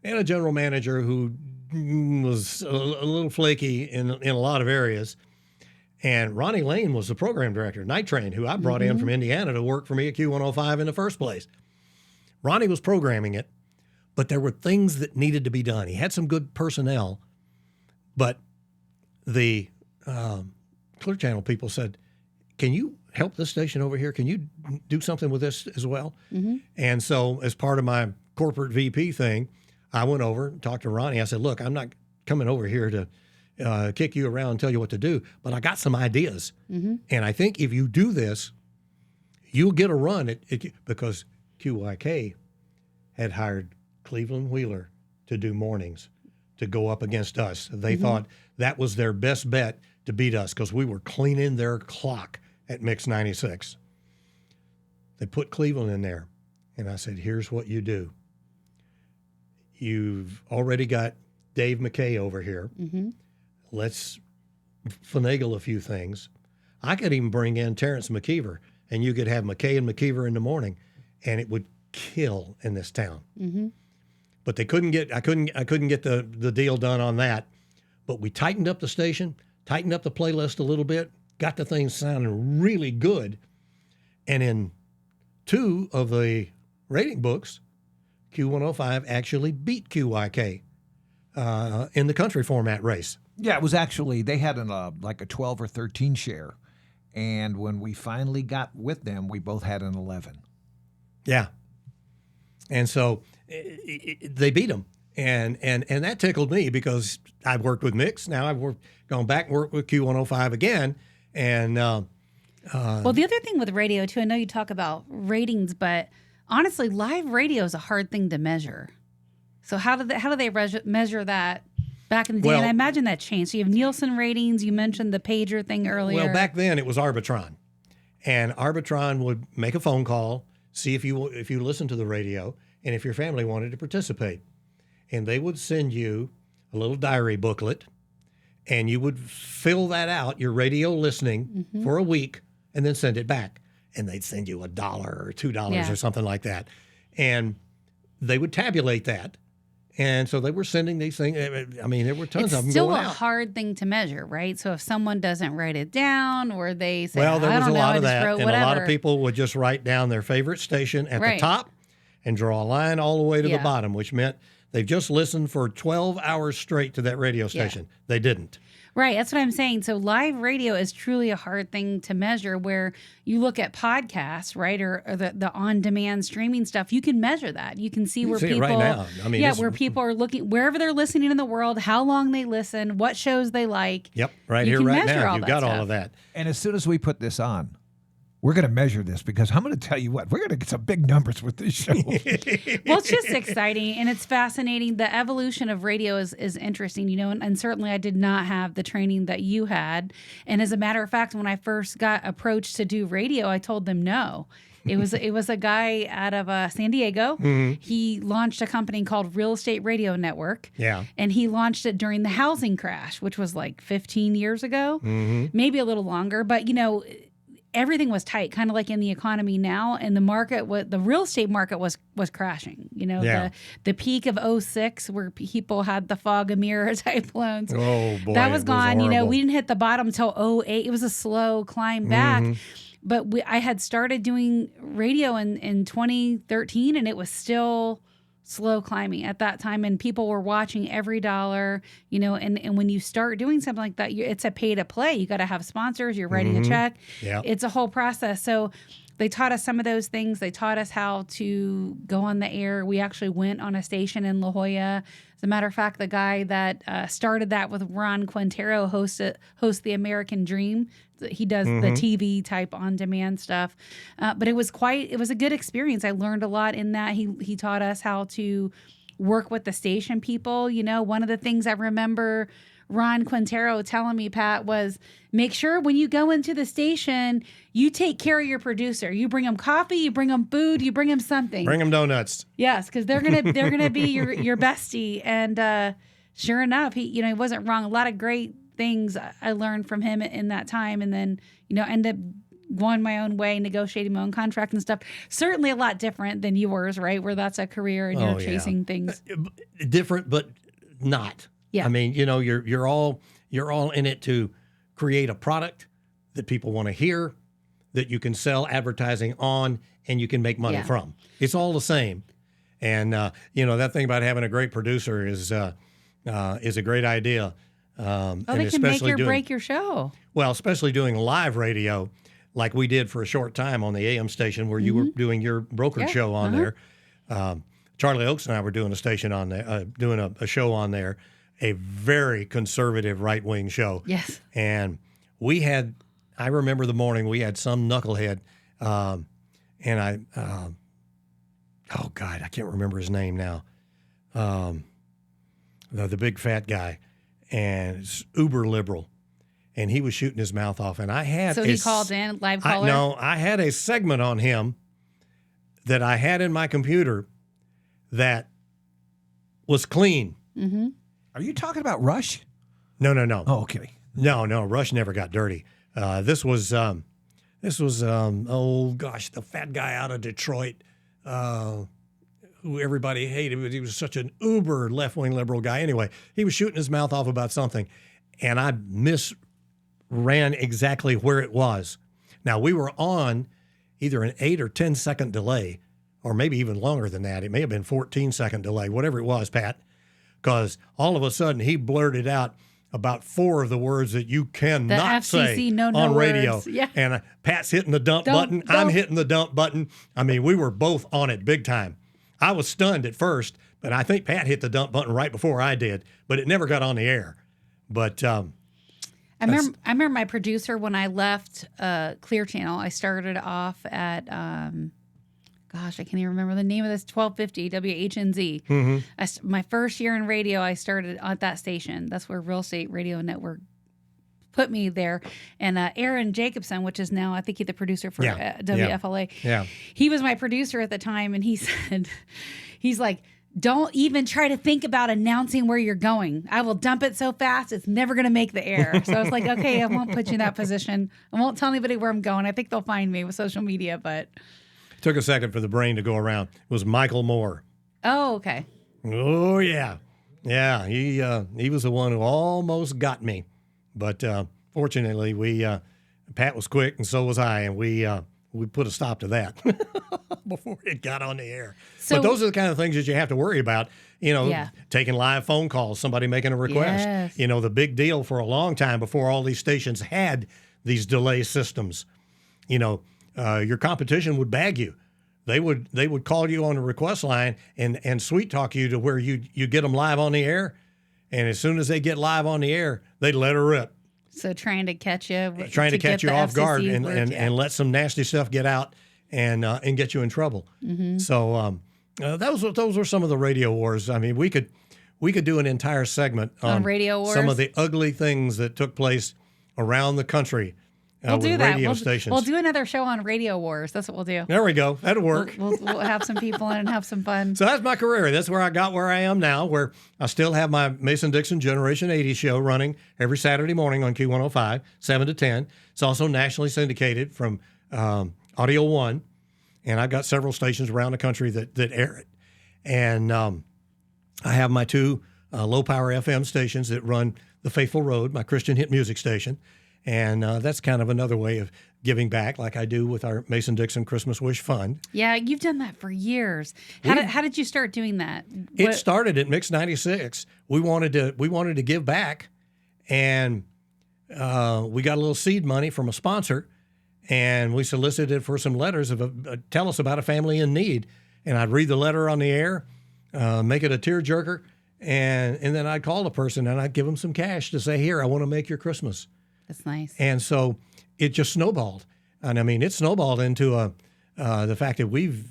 They had a general manager who was a little flaky in a lot of areas. And Ronnie Lane was the program director, Night Train, who I brought in from Indiana to work for me at Q105 in the first place. Ronnie was programming it, but there were things that needed to be done. He had some good personnel, but the Clear Channel people said, can you help this station over here? Can you do something with this as well? Mm-hmm. And so as part of my corporate VP thing, I went over and talked to Ronnie. I said, look, I'm not coming over here to kick you around and tell you what to do, but I got some ideas. Mm-hmm. And I think if you do this, you'll get a run at because QYK had hired Cleveland Wheeler to do mornings to go up against us. They thought that was their best bet to beat us because we were cleaning their clock at Mix 96. They put Cleveland in there. And I said, here's what you do. You've already got Dave McKay over here. Mm-hmm. Let's finagle a few things. I could even bring in Terrence McKeever, and you could have McKay and McKeever in the morning, and it would kill in this town. Mm-hmm. But I couldn't get the deal done on that. But we tightened up the station, tightened up the playlist a little bit, got the thing sounding really good. And in 2 of the rating books, Q105 actually beat QYK in the country format race. Yeah, it was actually, they had like a 12 or 13 share. And when we finally got with them, we both had an 11. Yeah. And so they beat them. And that tickled me because I've worked with Mix. Now I've gone back and worked with Q105 again. And well, the other thing with radio, too, I know you talk about ratings, but honestly, live radio is a hard thing to measure. So how do they measure that back in the day? Well, and I imagine that changed. So you have Nielsen ratings. You mentioned the pager thing earlier. Well, back then it was Arbitron. And Arbitron would make a phone call, see if you listened to the radio, and if your family wanted to participate. And they would send you a little diary booklet, and you would fill that out, your radio listening, for a week, and then send it back. And they'd send you $1 or $2 or something like that. And they would tabulate that. And so they were sending these things. I mean, there were tons of them going out. It's still a hard thing to measure, right? So if someone doesn't write it down or they say, well, there was a lot of that. And whatever. A lot of people would just write down their favorite station at the top and draw a line all the way to the bottom, which meant they've just listened for 12 hours straight to that radio station. Yeah. They didn't. Right. That's what I'm saying. So live radio is truly a hard thing to measure where you look at podcasts, right, or the on-demand streaming stuff. You can measure that. You can see where people, right now. I mean, where people are looking, wherever they're listening in the world, how long they listen, what shows they like. Yep. Right here, right now. You've got all of that. And as soon as we put this on, we're going to measure this because I'm going to tell you what, we're going to get some big numbers with this show. Well, it's just exciting and it's fascinating. The evolution of radio is interesting, you know, and certainly I did not have the training that you had. And as a matter of fact, when I first got approached to do radio, I told them no. It was a guy out of San Diego. Mm-hmm. He launched a company called Real Estate Radio Network. Yeah. And he launched it during the housing crash, which was like 15 years ago, maybe a little longer. But, you know, everything was tight, kind of like in the economy now, and the real estate market was crashing. You know, the peak of 2006 where people had the fog of mirror type loans. Oh boy, that was gone. You know, we didn't hit the bottom until 2008. It was a slow climb back. But I had started doing radio in 2013, and it was still slow climbing at that time, and people were watching every dollar, and when you start doing something like that, it's a pay to play. You got to have sponsors, you're writing a check. Yeah. It's a whole process. So they taught us some of those things. They taught us how to go on the air. We actually went on a station in La Jolla. As a matter of fact, the guy that started that with Ron Quintero hosts the American Dream. He does the TV type on-demand stuff. But it was a good experience. I learned a lot in that. He taught us how to work with the station people. One of the things I remember Ron Quintero telling me, Pat, was make sure when you go into the station, you take care of your producer. You bring them coffee, you bring them food, you bring them something. Bring them donuts. Yes, because they're gonna be your bestie. And sure enough, he wasn't wrong. A lot of great things I learned from him in that time, and then ended up going my own way, negotiating my own contract and stuff. Certainly a lot different than yours, right? Where that's a career and you're chasing things. Different, but not. Yeah. I mean, you're all in it to create a product that people want to hear, that you can sell advertising on, and you can make money from. It's all the same. And that thing about having a great producer is a great idea. They can make or break your show. Well, especially doing live radio, like we did for a short time on the AM station where you were doing your brokerage show on there. Charlie Oakes and I were doing a station on there, doing a show on there. A very conservative right-wing show. Yes. And I remember the morning we had some knucklehead, and I can't remember his name now. The big fat guy, and it's uber liberal, and he was shooting his mouth off. And I had he called in live caller. I had a segment on him that I had in my computer that was clean. Mm-hmm. Are you talking about Rush? No. Oh, okay. No. Rush never got dirty. This was the fat guy out of Detroit, who everybody hated, but he was such an uber left-wing liberal guy. Anyway, he was shooting his mouth off about something, and I misran exactly where it was. Now, we were on either an 8 or 10 second delay, or maybe even longer than that. It may have been 14-second delay, whatever it was, Pat. Because all of a sudden he blurted out about 4 of the words that you cannot FCC, say no on radio. Words. Yeah. And Pat's hitting the dump button. I'm hitting the dump button. I mean, we were both on it big time. I was stunned at first, but I think Pat hit the dump button right before I did, but it never got on the air. But I remember my producer when I left Clear Channel. I started off at I can't even remember the name of this, 1250 WHNZ. Mm-hmm. My first year in radio, I started at that station. That's where Real Estate Radio Network put me there. And Aaron Jacobson, which is now, I think he's the producer for WFLA. Yeah. He was my producer at the time, and he said, he's like, don't even try to think about announcing where you're going. I will dump it so fast, it's never going to make the air. So I was like, okay, I won't put you in that position. I won't tell anybody where I'm going. I think they'll find me with social media, but... Took a second for the brain to go around. It was Michael Moore. Oh, okay. Oh, yeah. Yeah, he was the one who almost got me. But fortunately, Pat was quick, and so was I, and we put a stop to that before it got on the air. So, but those are the kind of things that you have to worry about, taking live phone calls, somebody making a request. Yes. The big deal for a long time before all these stations had these delay systems. Your competition would bag you. They would call you on the request line and sweet talk you to where you get them live on the air, and as soon as they get live on the air, they'd let her rip. So trying to catch you, off guard and let some nasty stuff get out and get you in trouble. Mm-hmm. So those were some of the radio wars. I mean, we could do an entire segment on radio wars, some of the ugly things that took place around the country. We'll do that. Radio stations. We'll do another show on radio wars. That's what we'll do. There we go. That'll work. We'll have some people in and have some fun. So that's my career. That's where I got where I am now, where I still have my Mason Dixon Generation 80 show running every Saturday morning on Q105, 7 to 10. It's also nationally syndicated from Audio One, and I've got several stations around the country that air it. And I have my 2 low-power FM stations that run The Faithful Road, my Christian hit music station. And that's kind of another way of giving back, like I do with our Mason Dixon Christmas Wish Fund. Yeah, you've done that for years. How did you start doing that? It started at Mix 96. We wanted to give back, and we got a little seed money from a sponsor, and we solicited for some letters of tell us about a family in need. And I'd read the letter on the air, make it a tearjerker, and then I'd call the person and I'd give them some cash to say, here, I want to make your Christmas. That's nice. And so it just snowballed. And I mean, it snowballed into the fact that we've...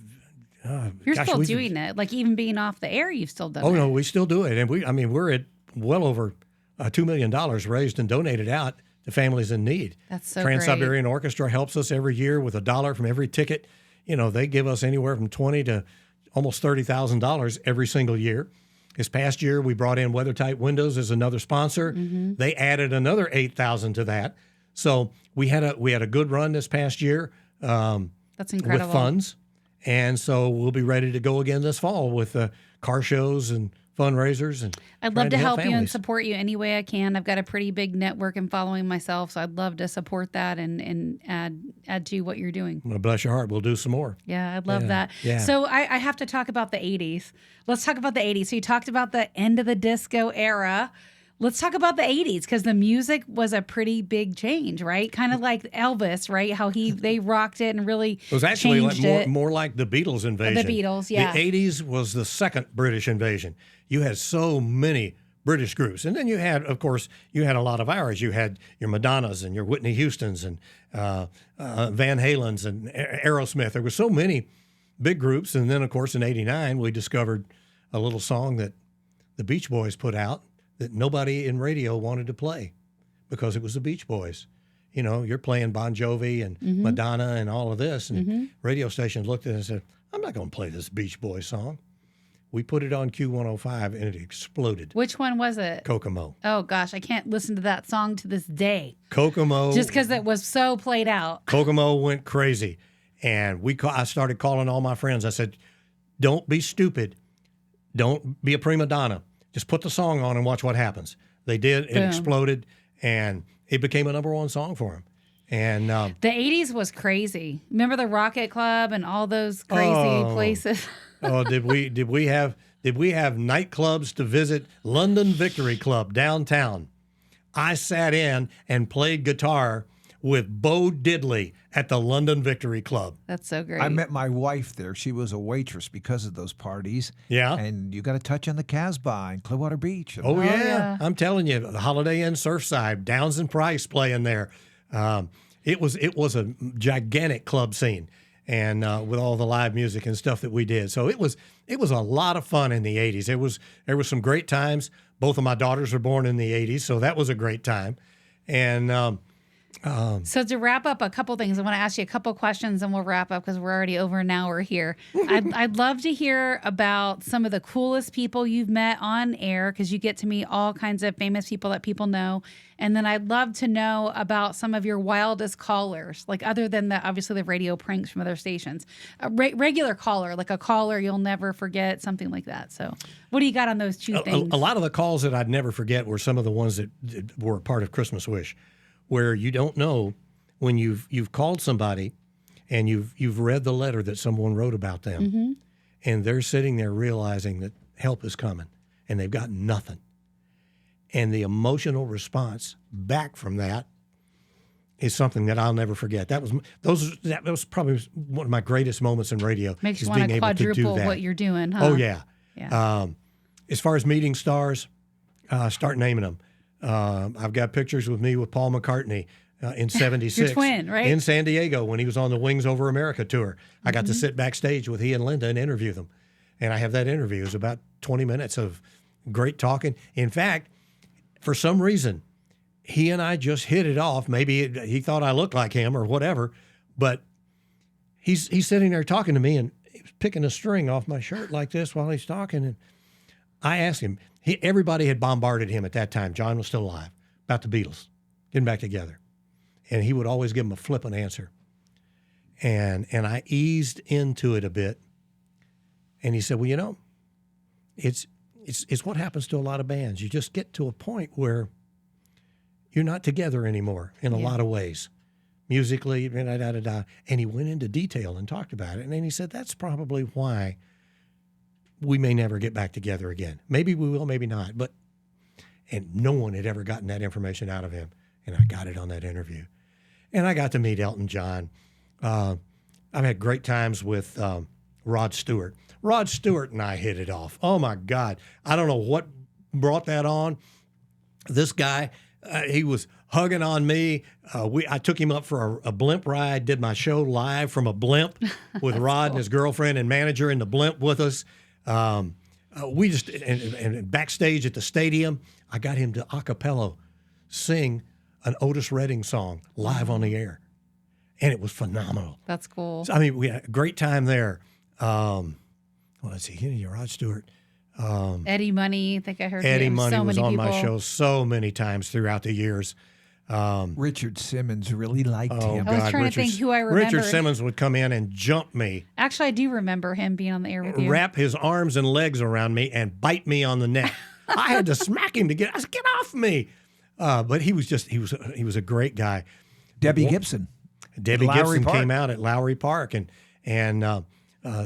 You're still doing it. Like even being off the air, you've still done it. Oh, no, we still do it. And we're at well over $2 million raised and donated out to families in need. That's so Trans-Siberian Orchestra helps us every year with $1 from every ticket. You know, they give us anywhere from $20,000 to almost $30,000 every single year. This past year, we brought in WeatherTight Windows as another sponsor. Mm-hmm. They added another $8,000 to that. So we had a good run this past year. That's incredible. With funds. And so we'll be ready to go again this fall with car shows and fundraisers. And I'd love to help you and support you any way I can. I've got a pretty big network and following myself, so I'd love to support that and add to what you're doing. Well, bless your heart. We'll do some more. Yeah, I'd love that. Yeah. So I have to talk about the 80s. Let's talk about the 80s. So you talked about the end of the disco era. Let's talk about the 80s, because the music was a pretty big change, right? Kind of like Elvis, right? How they rocked it and really it was actually changed more like the Beatles invasion. The Beatles, yeah. The 80s was the second British invasion. You had so many British groups. And then you had, of course, a lot of ours. You had your Madonnas and your Whitney Houstons and Van Halen's and Aerosmith. There were so many big groups. And then, of course, in 89, we discovered a little song that the Beach Boys put out that nobody in radio wanted to play because it was the Beach Boys. You know, you're playing Bon Jovi and Madonna and all of this, and radio stations looked at it and said, I'm not going to play this Beach Boys song. We put it on Q105 and it exploded. Which one was it? Kokomo. Oh, gosh, I can't listen to that song to this day. Kokomo. Just because it was so played out. Kokomo went crazy. And I started calling all my friends. I said, don't be stupid. Don't be a prima donna. Just put the song on and watch what happens. They did. It exploded, and it became a #1 song for them. And the 80s was crazy. Remember the Rocket Club and all those crazy places? Did we have nightclubs to visit? London Victory Club downtown. I sat in and played guitar with Bo Diddley at the London Victory Club. That's so great. I met my wife there. She was a waitress because of those parties. Yeah. And you got to touch on the Casbah and Clearwater Beach. Oh, yeah. I'm telling you, the Holiday Inn Surfside, Downs and Price playing there. It was a gigantic club scene, and with all the live music and stuff that we did. So it was a lot of fun in the 80s. There was some great times. Both of my daughters were born in the 80s, so that was a great time. And so to wrap up a couple things, I want to ask you a couple questions and we'll wrap up because we're already over an hour here. I'd love to hear about some of the coolest people you've met on air, because you get to meet all kinds of famous people that people know. And then I'd love to know about some of your wildest callers, like other than obviously the radio pranks from other stations. A regular caller, like a caller you'll never forget, something like that. So what do you got on those two things? A lot of the calls that I'd never forget were some of the ones that were part of Christmas Wish, where you don't know when you've called somebody and you've read the letter that someone wrote about them, and they're sitting there realizing that help is coming and they've got nothing. And the emotional response back from that is something that I'll never forget. That was probably one of my greatest moments in radio. Makes you want to quadruple what you're doing, huh? Oh, yeah. As far as meeting stars, start naming them. I've got pictures with me with Paul McCartney in 76. Your twin, right? In San Diego when he was on the Wings Over America tour. I got to sit backstage with he and Linda and interview them. And I have that interview. It was about 20 minutes of great talking. In fact, for some reason, he and I just hit it off. Maybe he thought I looked like him or whatever, but he's sitting there talking to me and he was picking a string off my shirt like this while he's talking. And I asked him, everybody had bombarded him at that time. John was still alive, about the Beatles, getting back together. And he would always give him a flippant answer. And I eased into it a bit. And he said, well, you know, it's what happens to a lot of bands. You just get to a point where you're not together anymore in a lot of ways, musically, and he went into detail and talked about it. And then he said, that's probably why we may never get back together again. Maybe we will, maybe not. And no one had ever gotten that information out of him. And I got it on that interview. And I got to meet Elton John. I've had great times with Rod Stewart. Rod Stewart and I hit it off. Oh, my God. I don't know what brought that on. This guy, he was hugging on me. I took him up for a blimp ride, did my show live from a blimp with Rod and his girlfriend and manager in the blimp with us. We just, and backstage at the stadium, I got him to a cappella sing an Otis Redding song live on the air. And it was phenomenal. That's cool. So, I mean, we had a great time there. Let's see, Rod Stewart. Eddie Money, I think I heard Eddie him. Money So was many on people. my show so many times throughout the years. Richard Simmons really liked him. I was trying to think who I remembered. Richard Simmons would come in and jump me, Actually, I do remember him being on the air with you. wrap his arms and legs around me, and bite me on the neck. I had to smack him to get off me. But he was a great guy. Debbie Gibson. Debbie Lowry Gibson Park. came out at Lowry Park and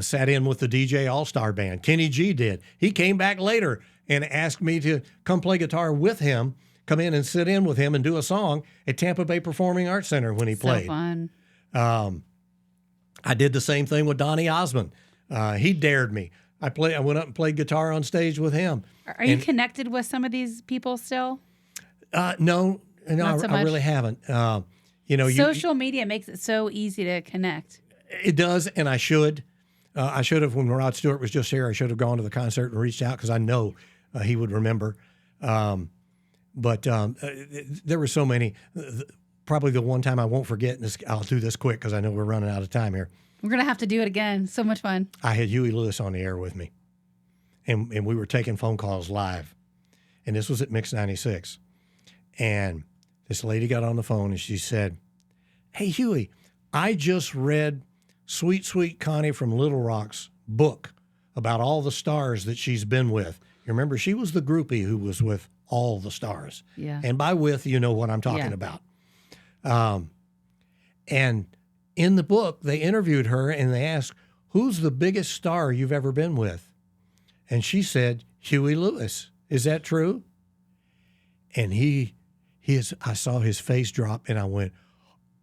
sat in with the DJ All-Star Band. Kenny G did. He came back later and asked me to come play guitar with him, come in and sit in with him and do a song at Tampa Bay Performing Arts Center when he played. So fun. I did the same thing with Donny Osmond. He dared me. I went up and played guitar on stage with him. Are you connected with some of these people still? No, Not so I much? really haven't. Social media makes it so easy to connect. It does, and I should. I should have, when Rod Stewart was just here, I should have gone to the concert and reached out because I know he would remember. But there were so many. Probably the one time I won't forget, and I'll do this quick because I know we're running out of time here. We're going to have to do it again. So much fun. I had Huey Lewis on the air with me, and we were taking phone calls live. And this was at Mix 96. And this lady got on the phone and she said, "Hey, Huey, I just read Sweet Sweet Connie from Little Rock's book about all the stars that she's been with. You remember, she was the groupie who was with all the stars. Yeah. And by with, you know what I'm talking about. And in the book, they interviewed her and they asked, who's the biggest star you've ever been with? And she said, Huey Lewis. Is that true? And I saw his face drop and I went,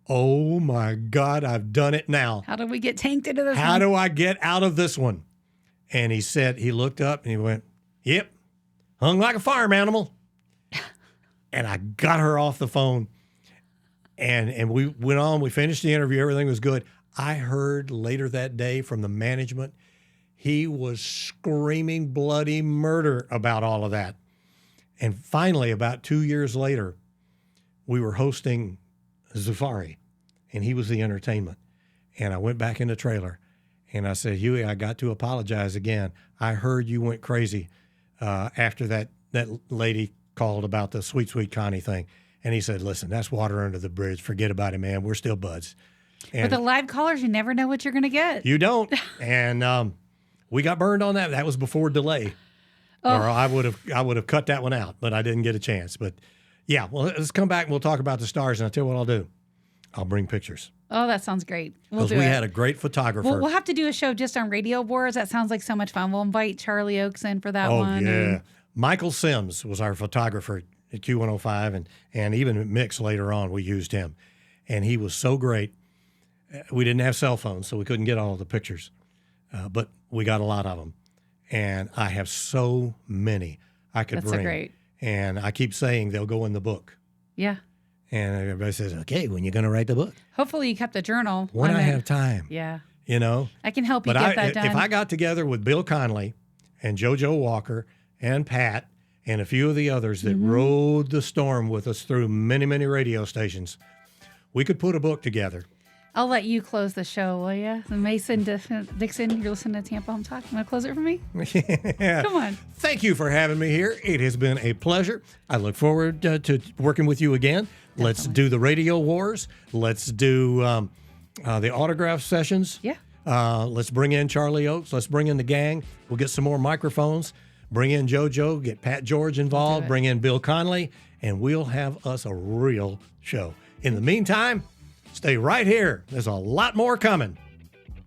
oh my God, I've done it now. How do we get tanked into this How one? do I get out of this one? And he said, he looked up and he went, yep, hung like a farm animal. And I got her off the phone and we went on, we finished the interview, everything was good. I heard later that day from the management, he was screaming bloody murder about all of that. And finally, about 2 years later, we were hosting Zafari, and he was the entertainment. And I went back in the trailer, and I said, Huey, I got to apologize again. I heard you went crazy after that lady called about the Sweet Sweet Connie thing. And he said, listen, that's water under the bridge. Forget about it, man. We're still buds. And With the live callers, you never know what you're going to get. you don't. And we got burned on that. That was before delay. Or I would have cut that one out, but I didn't get a chance. But yeah, well, let's come back and we'll talk about the stars. And I'll tell you what I'll do. I'll bring pictures. Oh, that sounds great. We'll Because do we it. had a great photographer. We'll have to do a show just on radio wars. That sounds like so much fun. We'll invite Charlie Oakes in for that one. Oh, yeah. and- Michael Sims was our photographer at Q105, and even at Mix later on, we used him. And he was so great. We didn't have cell phones, so we couldn't get all of the pictures. But we got a lot of them. And I have so many I could That's so bring. great. And I keep saying they'll go in the book. Yeah. And everybody says, okay, when you going to write the book? Hopefully you kept a journal. When on I it. have time. Yeah. You know? I can help you But get that done. if I got together with Bill Conley and JoJo Walker and Pat and a few of the others that Mm-hmm. rode the storm with us through many, many radio stations, we could put a book together. I'll let you close the show, will you? Mason Dixon, you're listening to Tampa Home Talk. You want to close it for me? Yeah. Come on. Thank you for having me here. It has been a pleasure. I look forward to working with you again. Let's do the radio wars. Let's do the autograph sessions. Yeah. Let's bring in Charlie Oakes. Let's bring in the gang. We'll get some more microphones. Bring in JoJo. Get Pat George involved. it. Bring in Bill Conley. and we'll have us a real show. In the meantime, stay right here. There's a lot more coming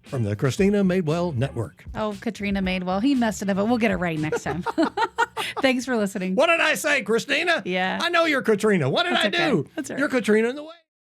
from the Katrina Madewell Network. Oh, Katrina Madewell. He messed it up, but we'll get it right next time. Thanks for listening. What did I say, Christina? Yeah. I know you're Katrina. What did I do? That's all right. You're Katrina in the way.